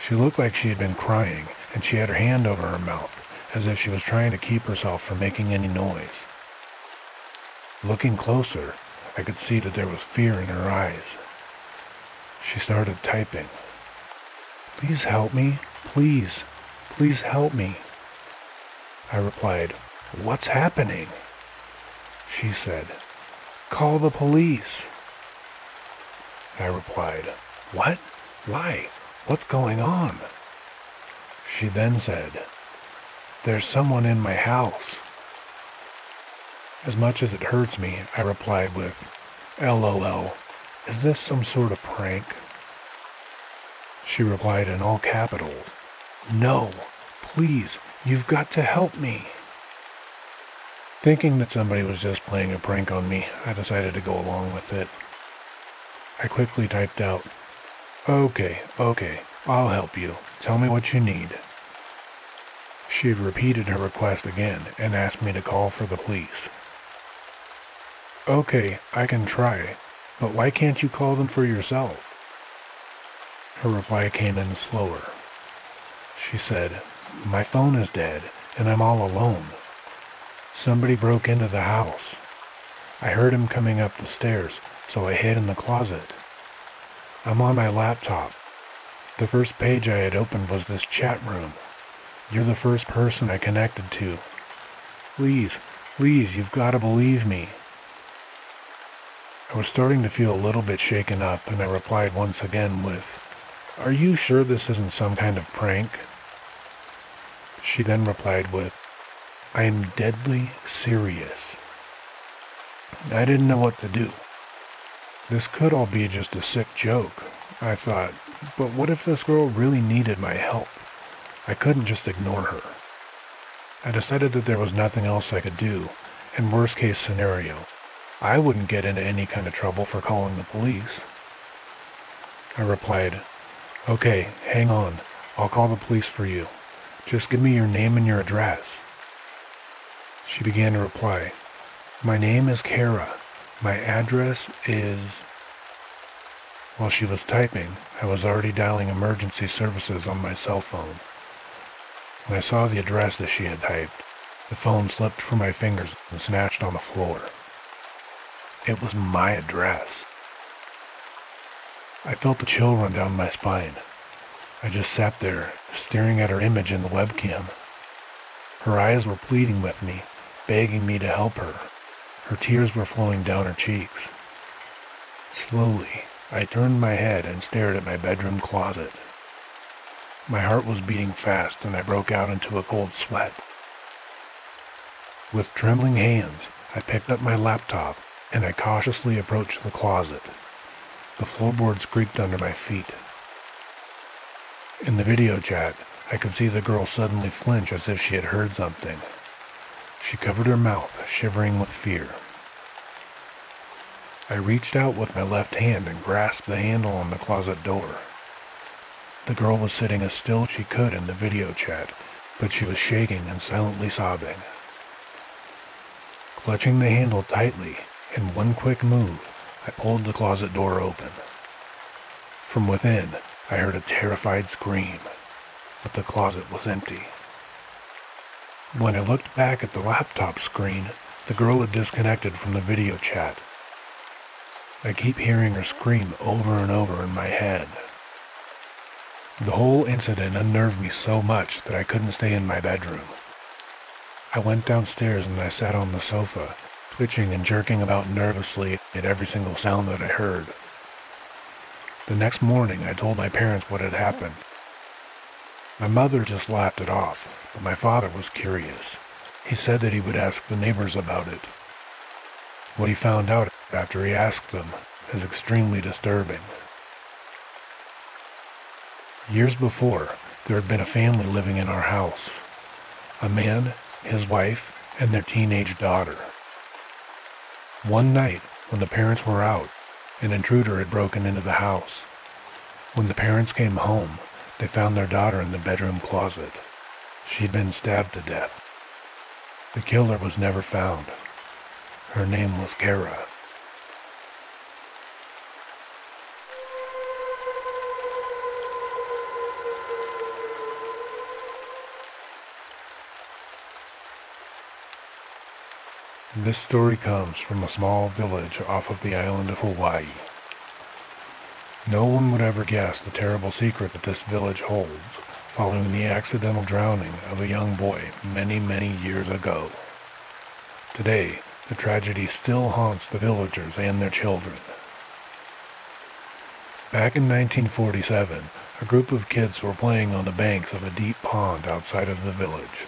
She looked like she had been crying and she had her hand over her mouth as if she was trying to keep herself from making any noise. Looking closer, I could see that there was fear in her eyes. She started typing. "Please help me, please, please help me." I replied, "What's happening?" She said, "Call the police." I replied, "What? Why? What's going on?" She then said, "There's someone in my house." As much as it hurts me, I replied with, "LOL, is this some sort of prank?" She replied in all capitals, "No, please, you've got to help me." Thinking that somebody was just playing a prank on me, I decided to go along with it. I quickly typed out, Okay, I'll help you. Tell me what you need." She repeated her request again and asked me to call for the police. "Okay, I can try, but why can't you call them for yourself?" Her reply came in slower. She said, "My phone is dead and I'm all alone. Somebody broke into the house. I heard him coming up the stairs, so I hid in the closet. I'm on my laptop. The first page I had opened was this chat room. You're the first person I connected to. Please, you've got to believe me." I was starting to feel a little bit shaken up, and I replied once again with, "Are you sure this isn't some kind of prank?" She then replied with, "I'm deadly serious." I didn't know what to do. This could all be just a sick joke, I thought, but what if this girl really needed my help? I couldn't just ignore her. I decided that there was nothing else I could do, and worst case scenario, I wouldn't get into any kind of trouble for calling the police. I replied, "Okay, hang on, I'll call the police for you. Just give me your name and your address." She began to reply, "My name is Kara. My address is..." While she was typing, I was already dialing emergency services on my cell phone. When I saw the address that she had typed, the phone slipped from my fingers and snatched on the floor. It was my address. I felt a chill run down my spine. I just sat there, staring at her image in the webcam. Her eyes were pleading with me, begging me to help her. Her tears were flowing down her cheeks. Slowly, I turned my head and stared at my bedroom closet. My heart was beating fast and I broke out into a cold sweat. With trembling hands, I picked up my laptop and I cautiously approached the closet. The floorboards creaked under my feet. In the video chat, I could see the girl suddenly flinch as if she had heard something. She covered her mouth, shivering with fear. I reached out with my left hand and grasped the handle on the closet door. The girl was sitting as still as she could in the video chat, but she was shaking and silently sobbing. Clutching the handle tightly, in one quick move, I pulled the closet door open. From within, I heard a terrified scream, but the closet was empty. When I looked back at the laptop screen, the girl had disconnected from the video chat. I keep hearing her scream over and over in my head. The whole incident unnerved me so much that I couldn't stay in my bedroom. I went downstairs and I sat on the sofa, twitching and jerking about nervously at every single sound that I heard. The next morning, I told my parents what had happened. My mother just laughed it off, but my father was curious. He said that he would ask the neighbors about it. What he found out after he asked them is extremely disturbing. Years before, there had been a family living in our house. A man, his wife, and their teenage daughter. One night, when the parents were out, an intruder had broken into the house. When the parents came home, they found their daughter in the bedroom closet. She'd been stabbed to death. The killer was never found. Her name was Kara. This story comes from a small village off of the island of Hawaii. No one would ever guess the terrible secret that this village holds, following the accidental drowning of a young boy many, many years ago. Today, the tragedy still haunts the villagers and their children. Back in 1947, a group of kids were playing on the banks of a deep pond outside of the village.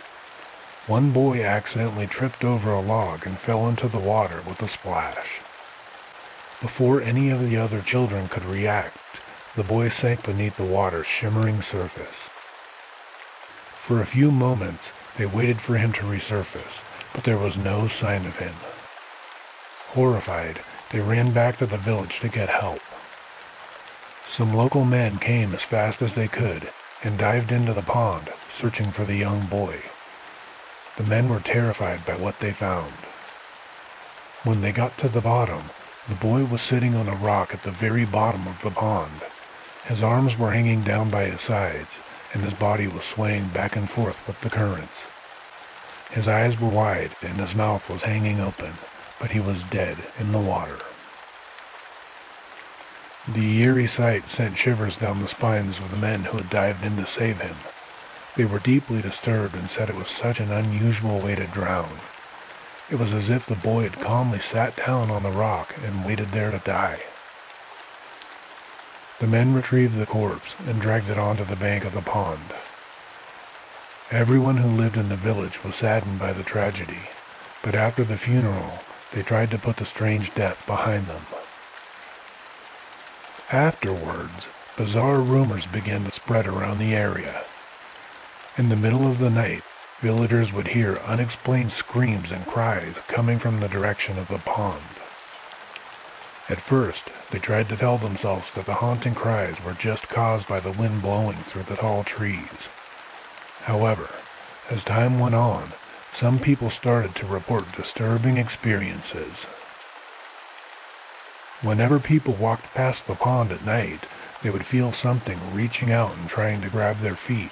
One boy accidentally tripped over a log and fell into the water with a splash. Before any of the other children could react, the boy sank beneath the water's shimmering surface. For a few moments, they waited for him to resurface, but there was no sign of him. Horrified, they ran back to the village to get help. Some local men came as fast as they could and dived into the pond, searching for the young boy. The men were terrified by what they found. When they got to the bottom, the boy was sitting on a rock at the very bottom of the pond. His arms were hanging down by his sides, and his body was swaying back and forth with the currents. His eyes were wide, and his mouth was hanging open, but he was dead in the water. The eerie sight sent shivers down the spines of the men who had dived in to save him. They were deeply disturbed and said it was such an unusual way to drown. It was as if the boy had calmly sat down on the rock and waited there to die. The men retrieved the corpse and dragged it onto the bank of the pond. Everyone who lived in the village was saddened by the tragedy, but after the funeral, they tried to put the strange death behind them. Afterwards, bizarre rumors began to spread around the area. In the middle of the night, villagers would hear unexplained screams and cries coming from the direction of the pond. At first, they tried to tell themselves that the haunting cries were just caused by the wind blowing through the tall trees. However, as time went on, some people started to report disturbing experiences. Whenever people walked past the pond at night, they would feel something reaching out and trying to grab their feet.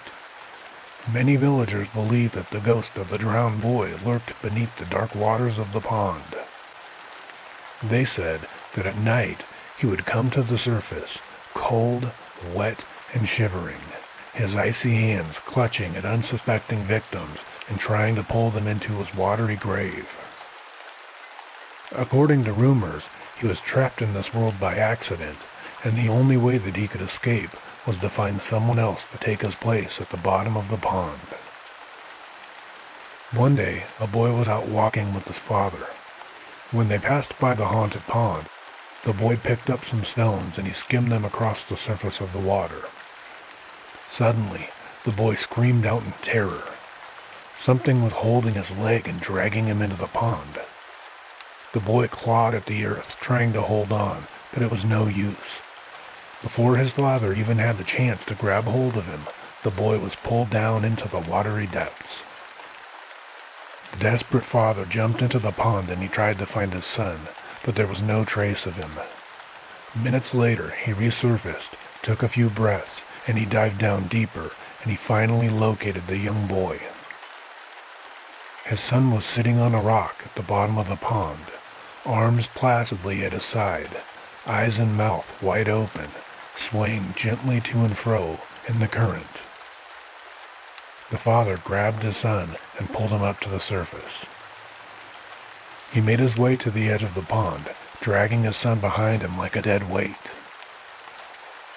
Many villagers believed that the ghost of the drowned boy lurked beneath the dark waters of the pond. They said that at night he would come to the surface, cold, wet, and shivering, his icy hands clutching at unsuspecting victims and trying to pull them into his watery grave. According to rumors, he was trapped in this world by accident, and the only way that he could escape was to find someone else to take his place at the bottom of the pond. One day, a boy was out walking with his father. When they passed by the haunted pond, the boy picked up some stones and he skimmed them across the surface of the water. Suddenly, the boy screamed out in terror. Something was holding his leg and dragging him into the pond. The boy clawed at the earth, trying to hold on, but it was no use. Before his father even had the chance to grab hold of him, the boy was pulled down into the watery depths. The desperate father jumped into the pond and he tried to find his son, but there was no trace of him. Minutes later, he resurfaced, took a few breaths, and he dived down deeper, and he finally located the young boy. His son was sitting on a rock at the bottom of the pond, arms placidly at his side, eyes and mouth wide open, swaying gently to and fro in the current. The father grabbed his son and pulled him up to the surface. He made his way to the edge of the pond, dragging his son behind him like a dead weight.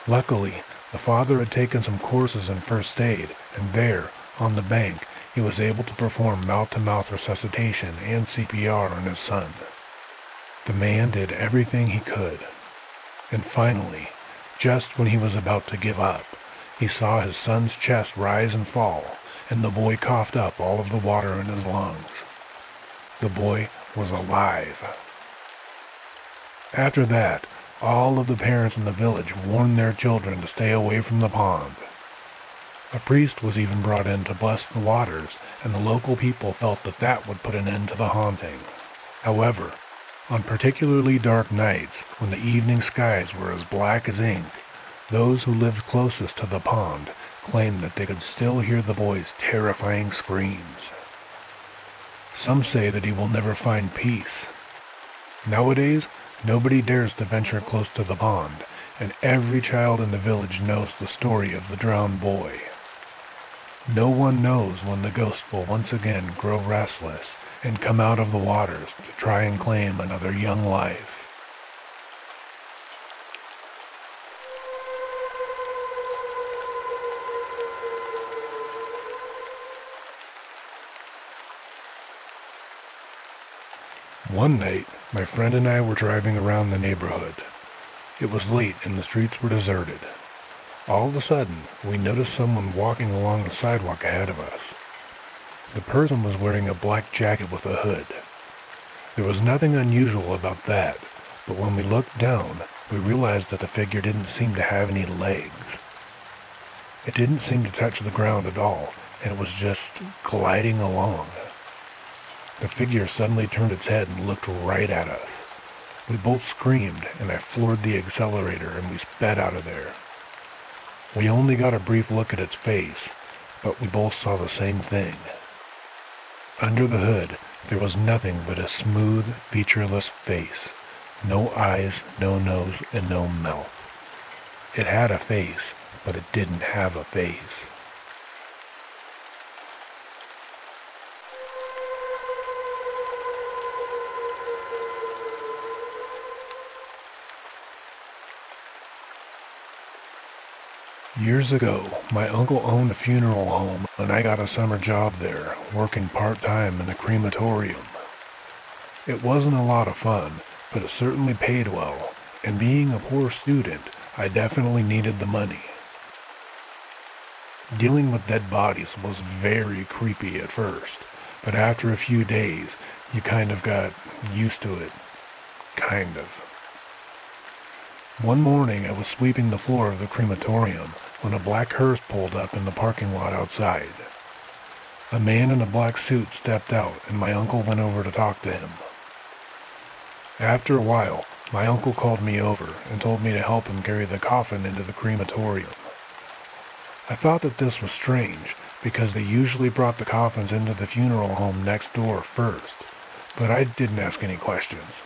Luckily, the father had taken some courses in first aid, and there, on the bank, he was able to perform mouth-to-mouth resuscitation and CPR on his son. The man did everything he could. And finally, just when he was about to give up, he saw his son's chest rise and fall, and the boy coughed up all of the water in his lungs. The boy was alive. After that, all of the parents in the village warned their children to stay away from the pond. A priest was even brought in to bless the waters, and the local people felt that that would put an end to the haunting. However, on particularly dark nights, when the evening skies were as black as ink, those who lived closest to the pond claimed that they could still hear the boy's terrifying screams. Some say that he will never find peace. Nowadays, nobody dares to venture close to the pond, and every child in the village knows the story of the drowned boy. No one knows when the ghost will once again grow restless and come out of the waters to try and claim another young life. One night, my friend and I were driving around the neighborhood. It was late and the streets were deserted. All of a sudden, we noticed someone walking along the sidewalk ahead of us. The person was wearing a black jacket with a hood. There was nothing unusual about that, but when we looked down, we realized that the figure didn't seem to have any legs. It didn't seem to touch the ground at all, and it was just gliding along. The figure suddenly turned its head and looked right at us. We both screamed, and I floored the accelerator, and we sped out of there. We only got a brief look at its face, but we both saw the same thing. Under the hood, there was nothing but a smooth, featureless face. No eyes, no nose, and no mouth. It had a face, but it didn't have a face. Years ago, my uncle owned a funeral home, and I got a summer job there, working part-time in a crematorium. It wasn't a lot of fun, but it certainly paid well, and being a poor student, I definitely needed the money. Dealing with dead bodies was very creepy at first, but after a few days, you kind of got used to it. Kind of. One morning, I was sweeping the floor of the crematorium when a black hearse pulled up in the parking lot outside. A man in a black suit stepped out, and my uncle went over to talk to him. After a while, my uncle called me over and told me to help him carry the coffin into the crematorium. I thought that this was strange, because they usually brought the coffins into the funeral home next door first, but I didn't ask any questions.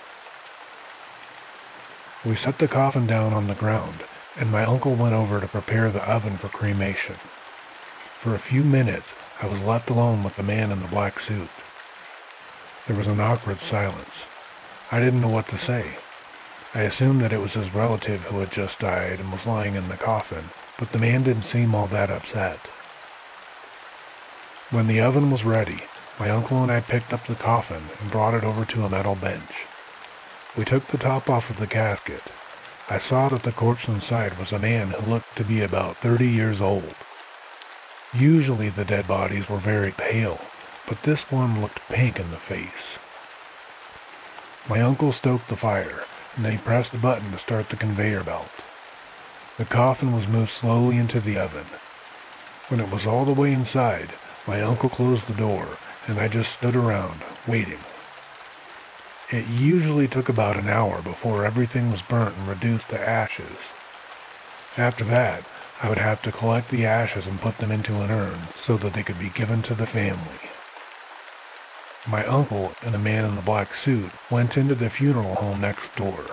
We set the coffin down on the ground, and my uncle went over to prepare the oven for cremation. For a few minutes, I was left alone with the man in the black suit. There was an awkward silence. I didn't know what to say. I assumed that it was his relative who had just died and was lying in the coffin, but the man didn't seem all that upset. When the oven was ready, my uncle and I picked up the coffin and brought it over to a metal bench. We took the top off of the casket. I saw that the corpse inside was a man who looked to be about 30 years old. Usually the dead bodies were very pale, but this one looked pink in the face. My uncle stoked the fire, and then he pressed a button to start the conveyor belt. The coffin was moved slowly into the oven. When it was all the way inside, my uncle closed the door, and I just stood around, waiting. It usually took about an hour before everything was burnt and reduced to ashes. After that, I would have to collect the ashes and put them into an urn so that they could be given to the family. My uncle and the man in the black suit went into the funeral home next door.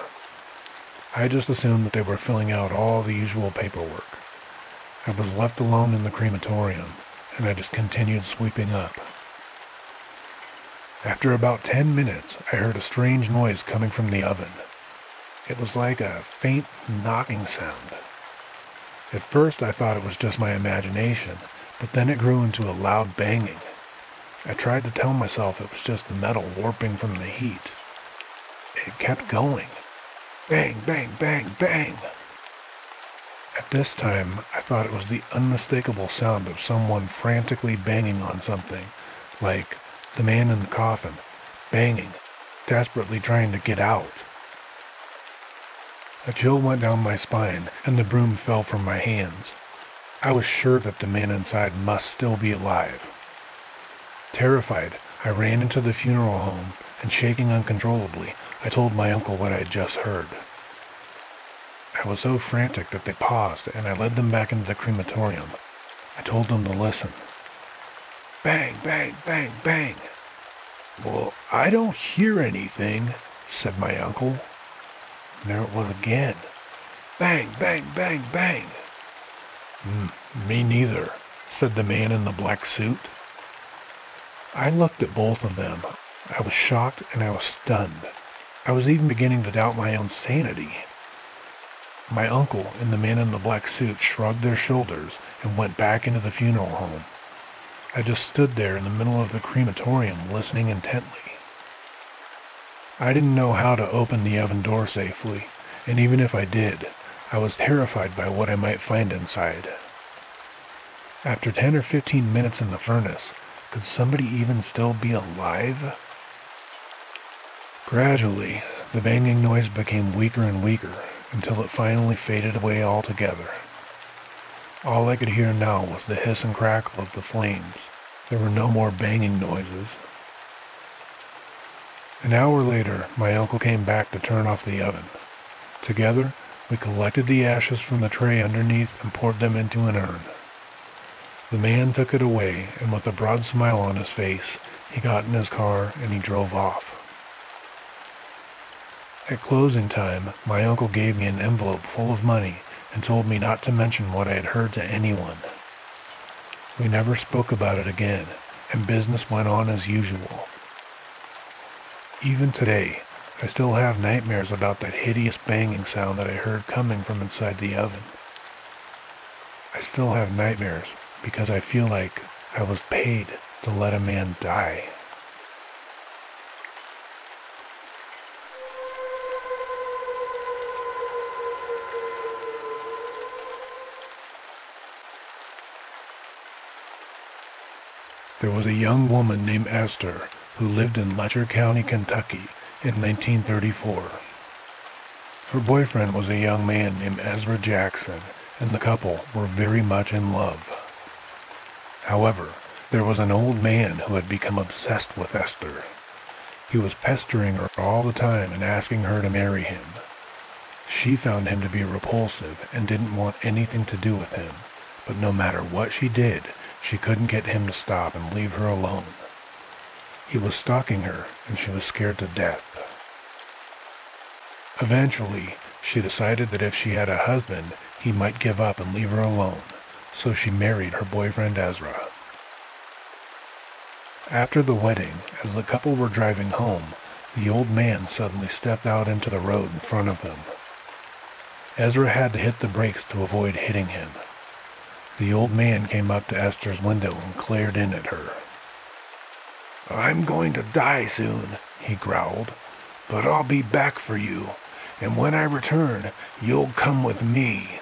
I just assumed that they were filling out all the usual paperwork. I was left alone in the crematorium, and I just continued sweeping up. After about 10 minutes, I heard a strange noise coming from the oven. It was like a faint knocking sound. At first I thought it was just my imagination, but then it grew into a loud banging. I tried to tell myself it was just the metal warping from the heat. It kept going. Bang, bang, bang, bang. At this time, I thought it was the unmistakable sound of someone frantically banging on something, like the man in the coffin, banging, desperately trying to get out. A chill went down my spine, and the broom fell from my hands. I was sure that the man inside must still be alive. Terrified, I ran into the funeral home, and shaking uncontrollably, I told my uncle what I had just heard. I was so frantic that they paused, and I led them back into the crematorium. I told them to listen. Bang, bang, bang, bang. Well, I don't hear anything, said my uncle. And there it was again. Bang, bang, bang, bang. Me neither, said the man in the black suit. I looked at both of them. I was shocked and I was stunned. I was even beginning to doubt my own sanity. My uncle and the man in the black suit shrugged their shoulders and went back into the funeral home. I just stood there in the middle of the crematorium listening intently. I didn't know how to open the oven door safely, and even if I did, I was terrified by what I might find inside. After 10 or 15 minutes in the furnace, could somebody even still be alive? Gradually, the banging noise became weaker and weaker, until it finally faded away altogether. All I could hear now was the hiss and crackle of the flames. There were no more banging noises. An hour later, my uncle came back to turn off the oven. Together, we collected the ashes from the tray underneath and poured them into an urn. The man took it away, and with a broad smile on his face, he got in his car and he drove off. At closing time, my uncle gave me an envelope full of money and told me not to mention what I had heard to anyone. We never spoke about it again, and business went on as usual. Even today, I still have nightmares about that hideous banging sound that I heard coming from inside the oven. I still have nightmares because I feel like I was paid to let a man die. There was a young woman named Esther who lived in Letcher County, Kentucky in 1934. Her boyfriend was a young man named Ezra Jackson, and the couple were very much in love. However, there was an old man who had become obsessed with Esther. He was pestering her all the time and asking her to marry him. She found him to be repulsive and didn't want anything to do with him, but no matter what she did, she couldn't get him to stop and leave her alone. He was stalking her, and she was scared to death. Eventually, she decided that if she had a husband, he might give up and leave her alone, so she married her boyfriend Ezra. After the wedding, as the couple were driving home, the old man suddenly stepped out into the road in front of them. Ezra had to hit the brakes to avoid hitting him. The old man came up to Esther's window and glared in at her. "I'm going to die soon," he growled, "but I'll be back for you, and when I return, you'll come with me."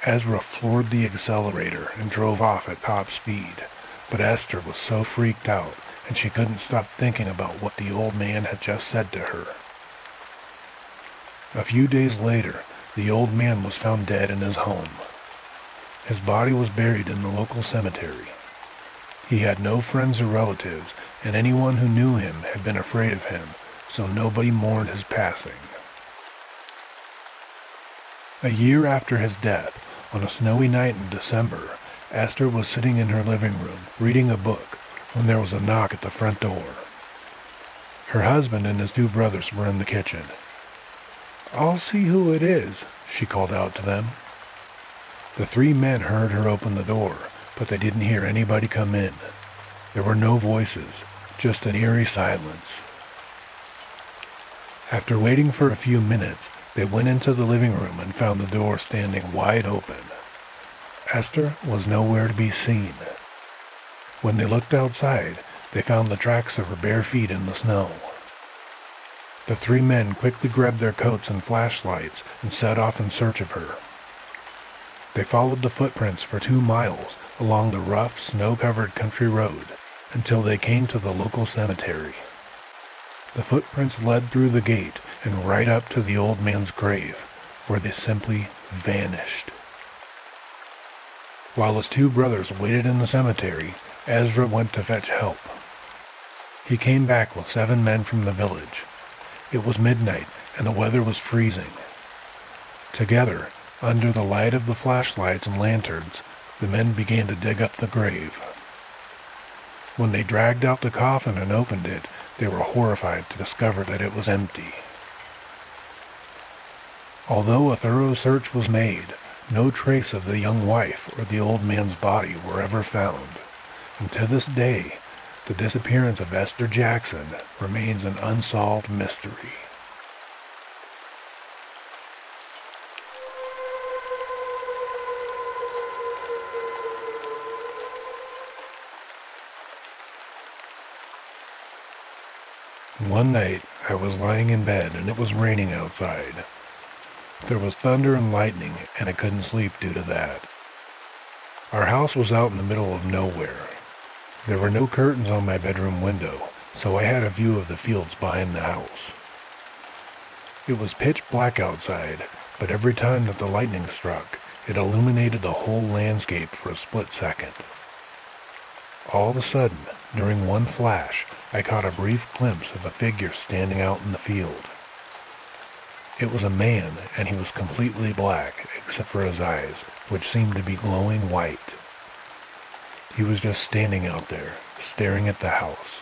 Ezra floored the accelerator and drove off at top speed, but Esther was so freaked out, and she couldn't stop thinking about what the old man had just said to her. A few days later, the old man was found dead in his home. His body was buried in the local cemetery. He had no friends or relatives, and anyone who knew him had been afraid of him, so nobody mourned his passing. A year after his death, on a snowy night in December, Esther was sitting in her living room, reading a book, when there was a knock at the front door. Her husband and his two brothers were in the kitchen. "I'll see who it is," she called out to them. The three men heard her open the door, but they didn't hear anybody come in. There were no voices, just an eerie silence. After waiting for a few minutes, they went into the living room and found the door standing wide open. Esther was nowhere to be seen. When they looked outside, they found the tracks of her bare feet in the snow. The three men quickly grabbed their coats and flashlights and set off in search of her. They followed the footprints for 2 miles along the rough, snow-covered country road until they came to the local cemetery. The footprints led through the gate and right up to the old man's grave, where they simply vanished. While his two brothers waited in the cemetery, Ezra went to fetch help. He came back with 7 men from the village. It was midnight, and the weather was freezing. Together, under the light of the flashlights and lanterns, the men began to dig up the grave. When they dragged out the coffin and opened it, they were horrified to discover that it was empty. Although a thorough search was made, no trace of the young wife or the old man's body were ever found, and to this day, the disappearance of Esther Jackson remains an unsolved mystery. One night, I was lying in bed and it was raining outside. There was thunder and lightning, and I couldn't sleep due to that. Our house was out in the middle of nowhere. There were no curtains on my bedroom window, so I had a view of the fields behind the house. It was pitch black outside, but every time that the lightning struck, it illuminated the whole landscape for a split second. All of a sudden, during one flash, I caught a brief glimpse of a figure standing out in the field. It was a man, and he was completely black, except for his eyes, which seemed to be glowing white. He was just standing out there, staring at the house.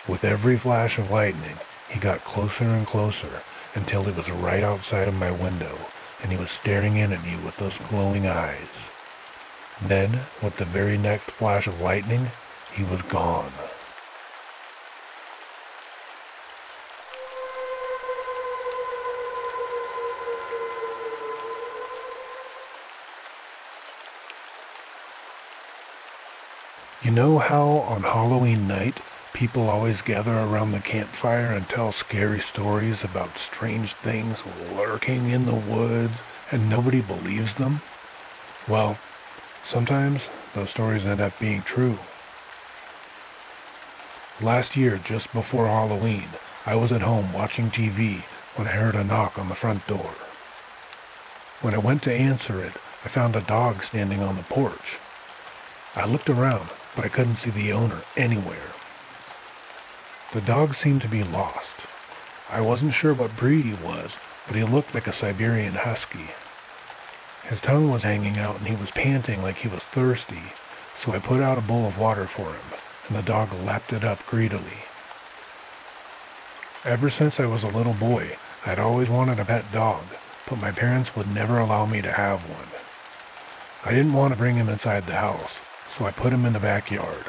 With every flash of lightning, he got closer and closer, until he was right outside of my window, and he was staring in at me with those glowing eyes. Then, with the very next flash of lightning, he was gone. You know how on Halloween night, people always gather around the campfire and tell scary stories about strange things lurking in the woods, and nobody believes them? Well, sometimes those stories end up being true. Last year, just before Halloween, I was at home watching TV when I heard a knock on the front door. When I went to answer it, I found a dog standing on the porch. I looked around, but I couldn't see the owner anywhere. The dog seemed to be lost. I wasn't sure what breed he was, but he looked like a Siberian husky. His tongue was hanging out and he was panting like he was thirsty, so I put out a bowl of water for him, and the dog lapped it up greedily. Ever since I was a little boy, I'd always wanted a pet dog, but my parents would never allow me to have one. I didn't want to bring him inside the house, so I put him in the backyard.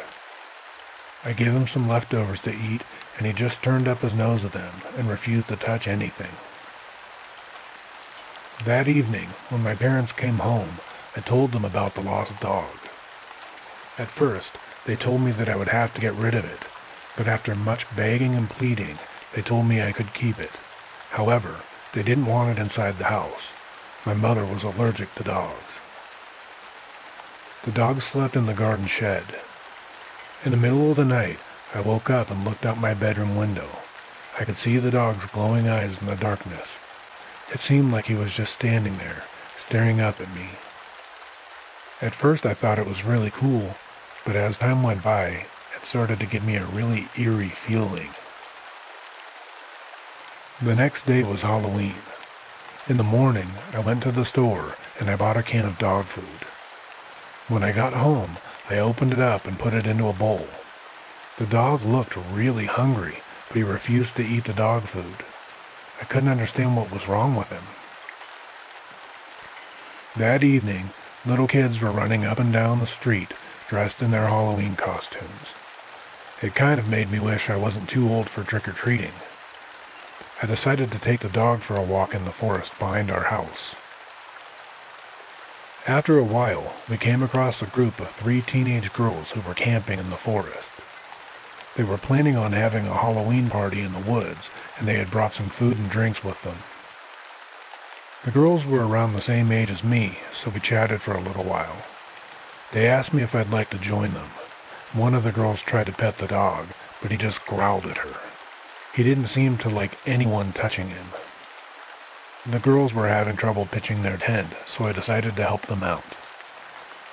I gave him some leftovers to eat, and he just turned up his nose at them and refused to touch anything. That evening, when my parents came home, I told them about the lost dog. At first, they told me that I would have to get rid of it, but after much begging and pleading, they told me I could keep it. However, they didn't want it inside the house. My mother was allergic to dogs. The dog slept in the garden shed. In the middle of the night, I woke up and looked out my bedroom window. I could see the dog's glowing eyes in the darkness. It seemed like he was just standing there, staring up at me. At first I thought it was really cool, but as time went by, it started to give me a really eerie feeling. The next day was Halloween. In the morning, I went to the store and I bought a can of dog food. When I got home, I opened it up and put it into a bowl. The dog looked really hungry, but he refused to eat the dog food. I couldn't understand what was wrong with him. That evening, little kids were running up and down the street dressed in their Halloween costumes. It kind of made me wish I wasn't too old for trick-or-treating. I decided to take the dog for a walk in the forest behind our house. After a while, we came across a group of 3 teenage girls who were camping in the forest. They were planning on having a Halloween party in the woods, and they had brought some food and drinks with them. The girls were around the same age as me, so we chatted for a little while. They asked me if I'd like to join them. One of the girls tried to pet the dog, but he just growled at her. He didn't seem to like anyone touching him. The girls were having trouble pitching their tent, so I decided to help them out.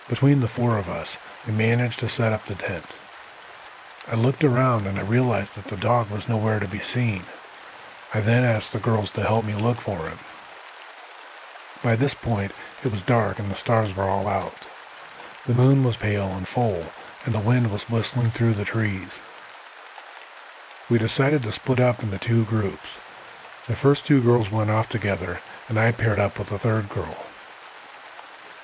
Between the 4 of us, we managed to set up the tent. I looked around and I realized that the dog was nowhere to be seen. I then asked the girls to help me look for him. By this point, it was dark and the stars were all out. The moon was pale and full, and the wind was whistling through the trees. We decided to split up into 2 groups. The first 2 girls went off together, and I paired up with the 3rd girl.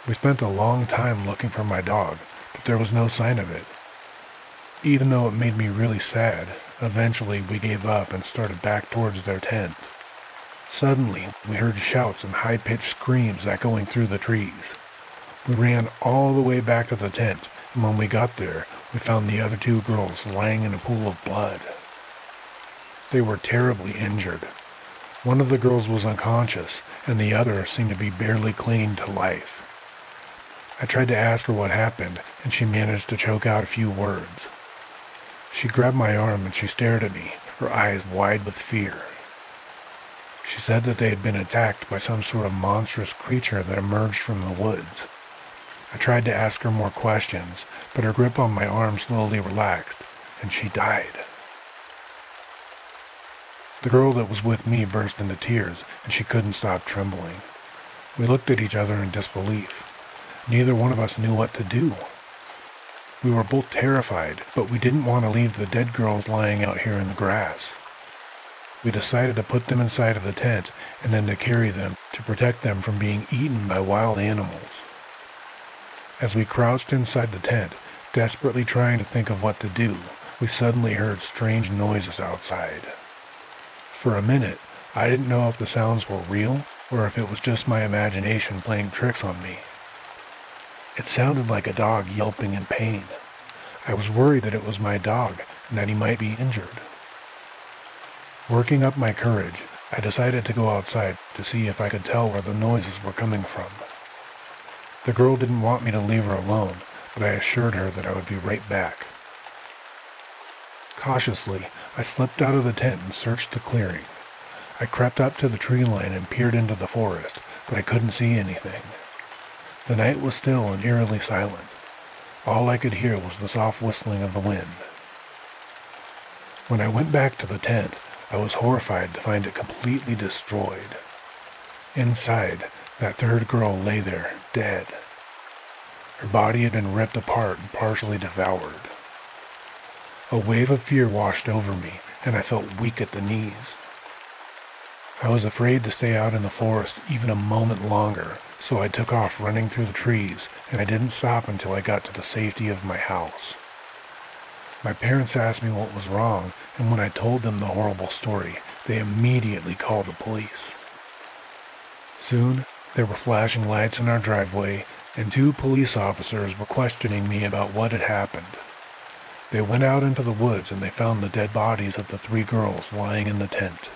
We spent a long time looking for my dog, but there was no sign of it. Even though it made me really sad, eventually we gave up and started back towards their tent. Suddenly, we heard shouts and high-pitched screams echoing through the trees. We ran all the way back to the tent, and when we got there, we found the other 2 girls lying in a pool of blood. They were terribly injured. One of the girls was unconscious, and the other seemed to be barely clinging to life. I tried to ask her what happened, and she managed to choke out a few words. She grabbed my arm and she stared at me, her eyes wide with fear. She said that they had been attacked by some sort of monstrous creature that emerged from the woods. I tried to ask her more questions, but her grip on my arm slowly relaxed, and she died. The girl that was with me burst into tears, and she couldn't stop trembling. We looked at each other in disbelief. Neither one of us knew what to do. We were both terrified, but we didn't want to leave the dead girls lying out here in the grass. We decided to put them inside of the tent and then to carry them to protect them from being eaten by wild animals. As we crouched inside the tent, desperately trying to think of what to do, we suddenly heard strange noises outside. For a minute, I didn't know if the sounds were real or if it was just my imagination playing tricks on me. It sounded like a dog yelping in pain. I was worried that it was my dog and that he might be injured. Working up my courage, I decided to go outside to see if I could tell where the noises were coming from. The girl didn't want me to leave her alone, but I assured her that I would be right back. Cautiously, I slipped out of the tent and searched the clearing. I crept up to the tree line and peered into the forest, but I couldn't see anything. The night was still and eerily silent. All I could hear was the soft whistling of the wind. When I went back to the tent, I was horrified to find it completely destroyed. Inside, that 3rd girl lay there, dead. Her body had been ripped apart and partially devoured. A wave of fear washed over me, and I felt weak at the knees. I was afraid to stay out in the forest even a moment longer, so I took off running through the trees, and I didn't stop until I got to the safety of my house. My parents asked me what was wrong, and when I told them the horrible story, they immediately called the police. Soon, there were flashing lights in our driveway, and 2 police officers were questioning me about what had happened. They went out into the woods and they found the dead bodies of the 3 girls lying in the tent.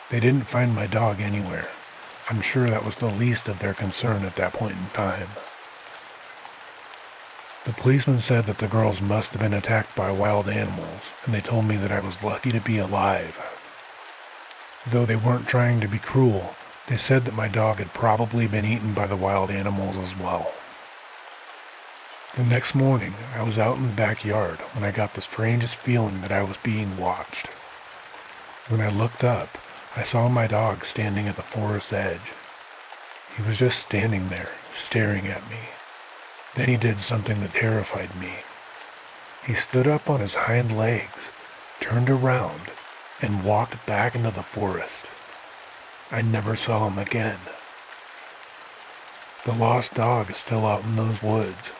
They didn't find my dog anywhere. I'm sure that was the least of their concern at that point in time. The policeman said that the girls must have been attacked by wild animals, and they told me that I was lucky to be alive. Though they weren't trying to be cruel, they said that my dog had probably been eaten by the wild animals as well. The next morning, I was out in the backyard when I got the strangest feeling that I was being watched. When I looked up, I saw my dog standing at the forest edge. He was just standing there, staring at me. Then he did something that terrified me. He stood up on his hind legs, turned around, and walked back into the forest. I never saw him again. The lost dog is still out in those woods.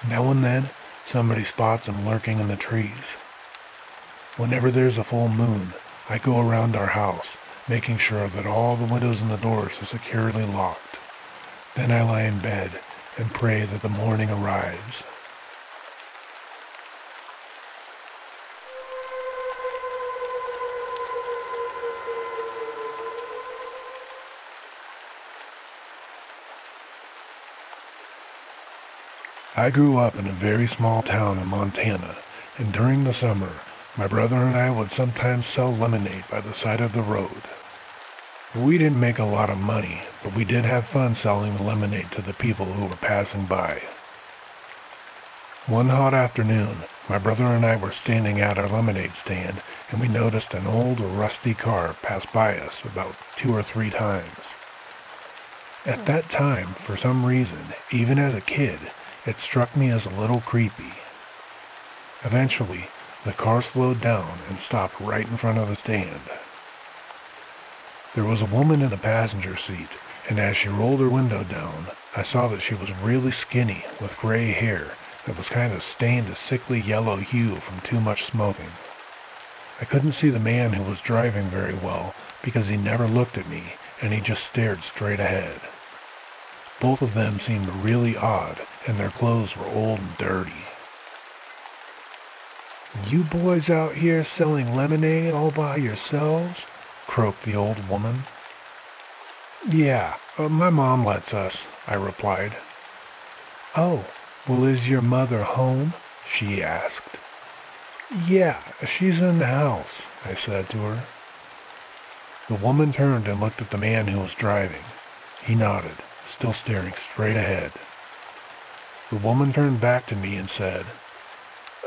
Now and then, somebody spots him lurking in the trees. Whenever there's a full moon, I go around our house, making sure that all the windows and the doors are securely locked. Then I lie in bed and pray that the morning arrives. I grew up in a very small town in Montana, and during the summer, my brother and I would sometimes sell lemonade by the side of the road. We didn't make a lot of money, but we did have fun selling the lemonade to the people who were passing by. One hot afternoon, my brother and I were standing at our lemonade stand, and we noticed an old, rusty car pass by us about 2 or 3 times. At that time, for some reason, even as a kid, it struck me as a little creepy. Eventually, the car slowed down and stopped right in front of the stand. There was a woman in the passenger seat, and as she rolled her window down, I saw that she was really skinny with gray hair that was kind of stained a sickly yellow hue from too much smoking. I couldn't see the man who was driving very well because he never looked at me and he just stared straight ahead. Both of them seemed really odd, and their clothes were old and dirty. "You boys out here selling lemonade all by yourselves?" croaked the old woman. "Yeah, my mom lets us," I replied. "Oh, well, is your mother home?" she asked. "Yeah, she's in the house," I said to her. The woman turned and looked at the man who was driving. He nodded, still staring straight ahead. The woman turned back to me and said,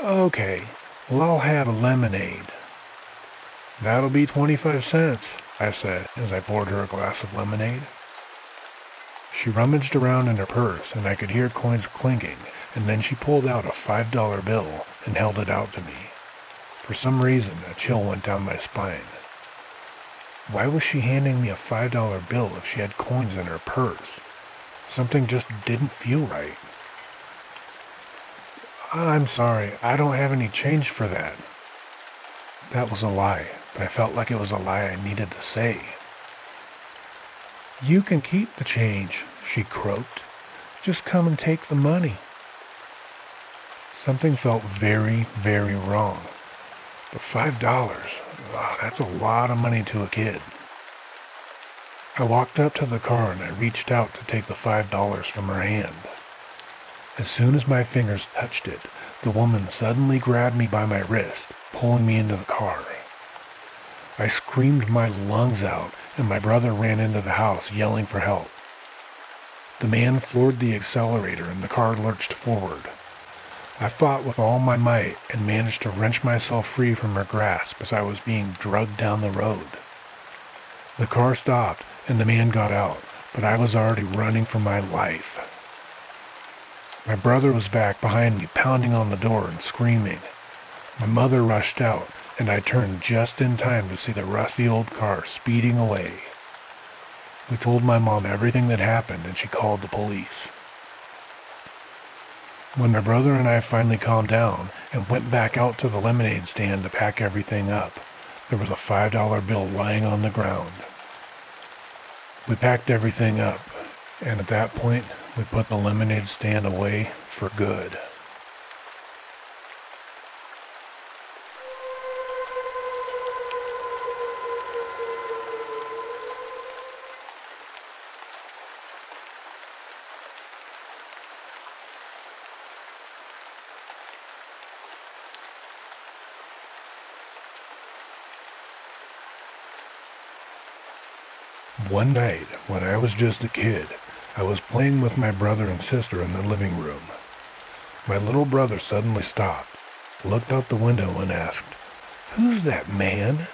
"Okay, well, I'll have a lemonade." "That'll be 25 cents, I said as I poured her a glass of lemonade. She rummaged around in her purse and I could hear coins clinking, and then she pulled out a $5 bill and held it out to me. For some reason, a chill went down my spine. Why was she handing me a $5 bill if she had coins in her purse? Something just didn't feel right. "I'm sorry, I don't have any change for that." That was a lie, but I felt like it was a lie I needed to say. "You can keep the change," she croaked. "Just come and take the money." Something felt very, very wrong. But $5, that's a lot of money to a kid. I walked up to the car and I reached out to take the $5 from her hand. As soon as my fingers touched it, the woman suddenly grabbed me by my wrist, pulling me into the car. I screamed my lungs out, and my brother ran into the house yelling for help. The man floored the accelerator and the car lurched forward. I fought with all my might and managed to wrench myself free from her grasp as I was being dragged down the road. The car stopped and the man got out, but I was already running for my life. My brother was back behind me, pounding on the door and screaming. My mother rushed out, and I turned just in time to see the rusty old car speeding away. We told my mom everything that happened, and she called the police. When my brother and I finally calmed down and went back out to the lemonade stand to pack everything up, there was a $5 bill lying on the ground. We packed everything up, and at that point, we put the lemonade stand away for good. One night, when I was just a kid, I was playing with my brother and sister in the living room. My little brother suddenly stopped, looked out the window and asked, "Who's that man?"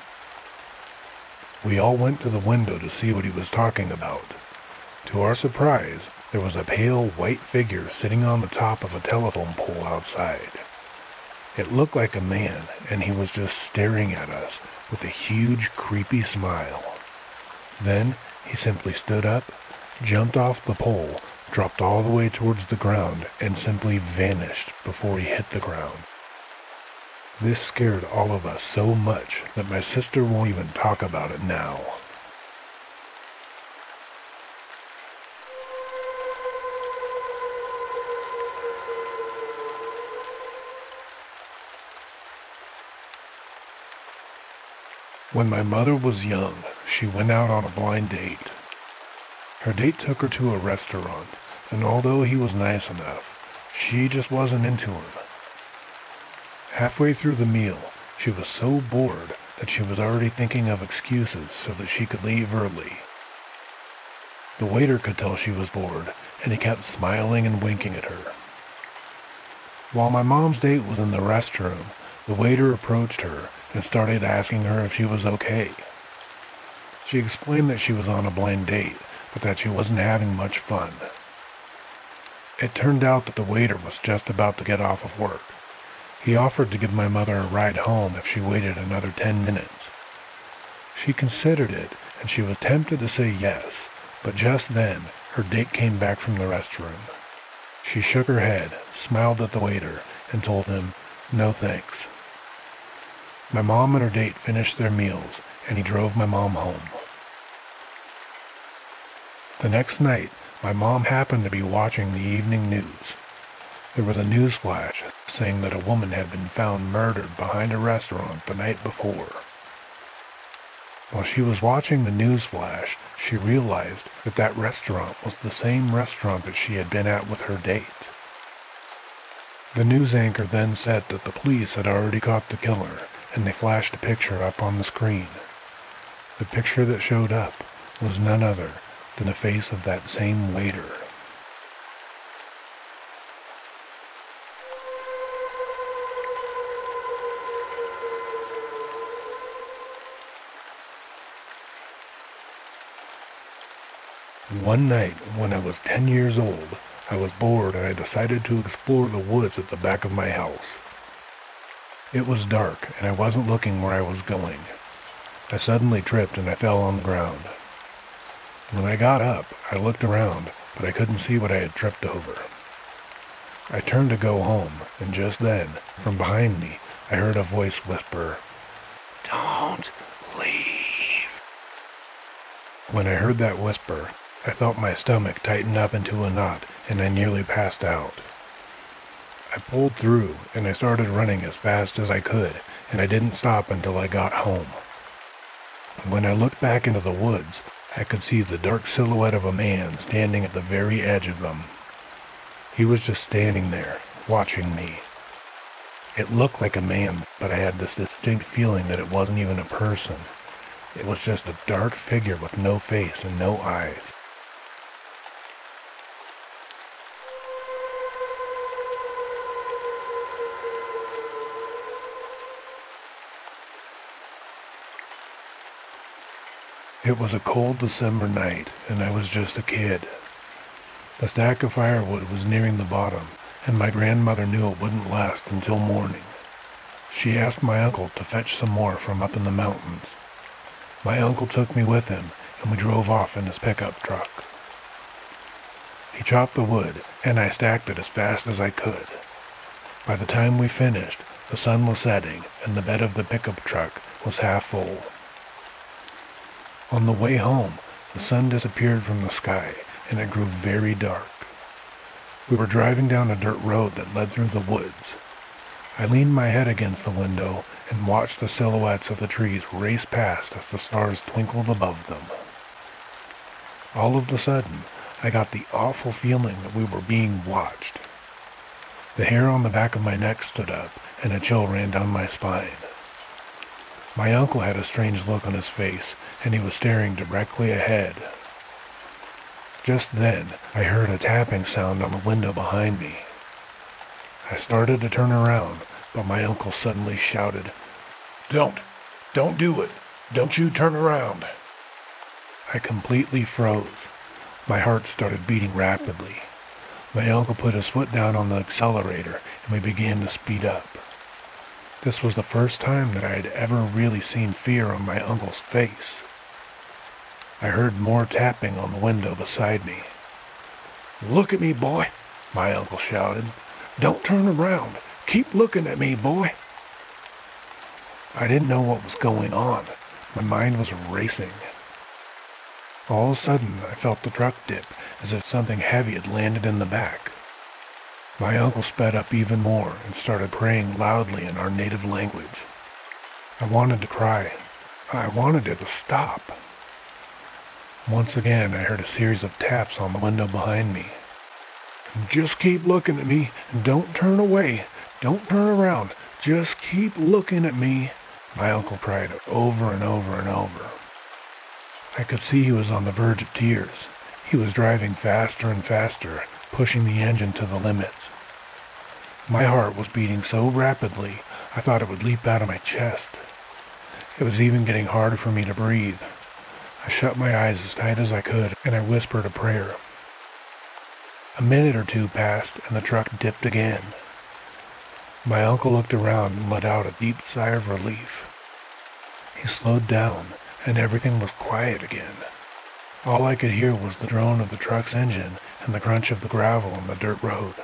We all went to the window to see what he was talking about. To our surprise, there was a pale white figure sitting on the top of a telephone pole outside. It looked like a man, and he was just staring at us with a huge, creepy smile. Then he simply stood up, jumped off the pole, dropped all the way towards the ground, and simply vanished before he hit the ground. This scared all of us so much that my sister won't even talk about it now. When my mother was young, she went out on a blind date. Her date took her to a restaurant, and although he was nice enough, she just wasn't into him. Halfway through the meal, she was so bored that she was already thinking of excuses so that she could leave early. The waiter could tell she was bored, and he kept smiling and winking at her. While my mom's date was in the restroom, the waiter approached her and started asking her if she was okay. She explained that she was on a blind date, but that she wasn't having much fun. It turned out that the waiter was just about to get off of work. He offered to give my mother a ride home if she waited another 10 minutes. She considered it, and she was tempted to say yes, but just then, her date came back from the restroom. She shook her head, smiled at the waiter, and told him, "No thanks." My mom and her date finished their meals, and he drove my mom home. The next night, my mom happened to be watching the evening news. There was a news flash saying that a woman had been found murdered behind a restaurant the night before. While she was watching the news flash, she realized that that restaurant was the same restaurant that she had been at with her date. The news anchor then said that the police had already caught the killer, and they flashed a picture up on the screen. The picture that showed up was none other than the face of that same waiter. One night, when I was 10 years old, I was bored and I decided to explore the woods at the back of my house. It was dark and I wasn't looking where I was going. I suddenly tripped and I fell on the ground. When I got up, I looked around, but I couldn't see what I had tripped over. I turned to go home, and just then, from behind me, I heard a voice whisper, "Don't leave." When I heard that whisper, I felt my stomach tighten up into a knot, and I nearly passed out. I pulled through, and I started running as fast as I could, and I didn't stop until I got home. When I looked back into the woods, I could see the dark silhouette of a man standing at the very edge of them. He was just standing there, watching me. It looked like a man, but I had this distinct feeling that it wasn't even a person. It was just a dark figure with no face and no eyes. It was a cold December night, and I was just a kid. The stack of firewood was nearing the bottom, and my grandmother knew it wouldn't last until morning. She asked my uncle to fetch some more from up in the mountains. My uncle took me with him, and we drove off in his pickup truck. He chopped the wood, and I stacked it as fast as I could. By the time we finished, the sun was setting, and the bed of the pickup truck was half full. On the way home, the sun disappeared from the sky, and it grew very dark. We were driving down a dirt road that led through the woods. I leaned my head against the window and watched the silhouettes of the trees race past as the stars twinkled above them. All of a sudden, I got the awful feeling that we were being watched. The hair on the back of my neck stood up, and a chill ran down my spine. My uncle had a strange look on his face, and he was staring directly ahead. Just then, I heard a tapping sound on the window behind me. I started to turn around, but my uncle suddenly shouted, Don't do it! Don't you turn around. I completely froze. My heart started beating rapidly. My uncle put his foot down on the accelerator, and we began to speed up. This was the first time that I had ever really seen fear on my uncle's face. I heard more tapping on the window beside me. "Look at me, boy," my uncle shouted. "Don't turn around. Keep looking at me, boy." I didn't know what was going on. My mind was racing. All of a sudden, I felt the truck dip, as if something heavy had landed in the back. My uncle sped up even more and started praying loudly in our native language. I wanted to cry. I wanted it to stop. Once again, I heard a series of taps on the window behind me. "Just keep looking at me, and don't turn away. Don't turn around. Just keep looking at me," my uncle cried over and over and over. I could see he was on the verge of tears. He was driving faster and faster, pushing the engine to the limits. My heart was beating so rapidly, I thought it would leap out of my chest. It was even getting harder for me to breathe. I shut my eyes as tight as I could, and I whispered a prayer. A minute or two passed, and the truck dipped again. My uncle looked around and let out a deep sigh of relief. He slowed down, and everything was quiet again. All I could hear was the drone of the truck's engine and the crunch of the gravel on the dirt road.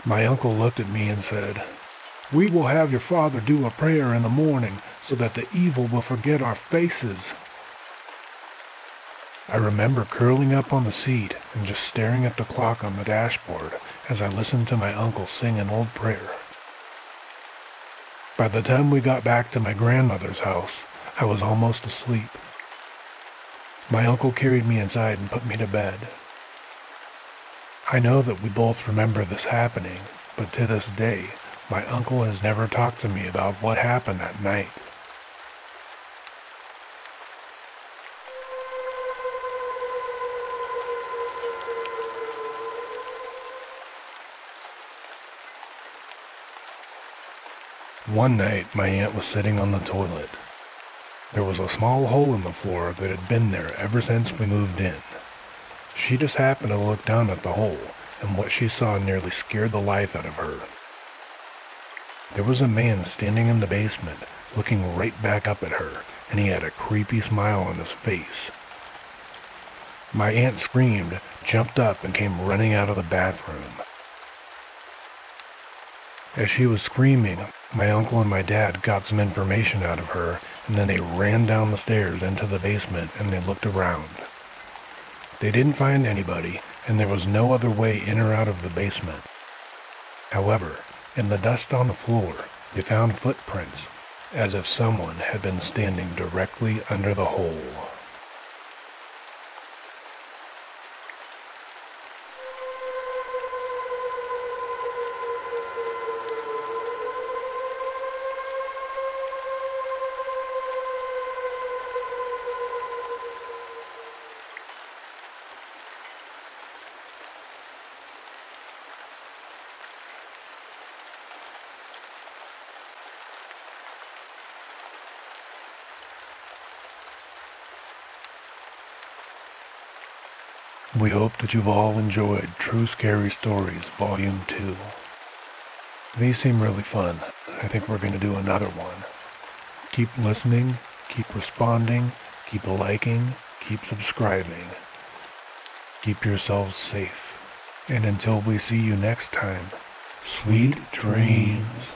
My uncle looked at me and said, "We will have your father do a prayer in the morning so that the evil will forget our faces." I remember curling up on the seat and just staring at the clock on the dashboard as I listened to my uncle sing an old prayer. By the time we got back to my grandmother's house, I was almost asleep. My uncle carried me inside and put me to bed. I know that we both remember this happening, but to this day, my uncle has never talked to me about what happened that night. One night, my aunt was sitting on the toilet. There was a small hole in the floor that had been there ever since we moved in. She just happened to look down at the hole, and what she saw nearly scared the life out of her. There was a man standing in the basement, looking right back up at her, and he had a creepy smile on his face. My aunt screamed, jumped up, and came running out of the bathroom. As she was screaming, my uncle and my dad got some information out of her, and then they ran down the stairs into the basement and they looked around. They didn't find anybody, and there was no other way in or out of the basement. However, in the dust on the floor, they found footprints, as if someone had been standing directly under the hole. We hope that you've all enjoyed True Scary Stories Volume 2. These seem really fun. I think we're going to do another one. Keep listening, keep responding, keep liking, keep subscribing. Keep yourselves safe. And until we see you next time, sweet dreams.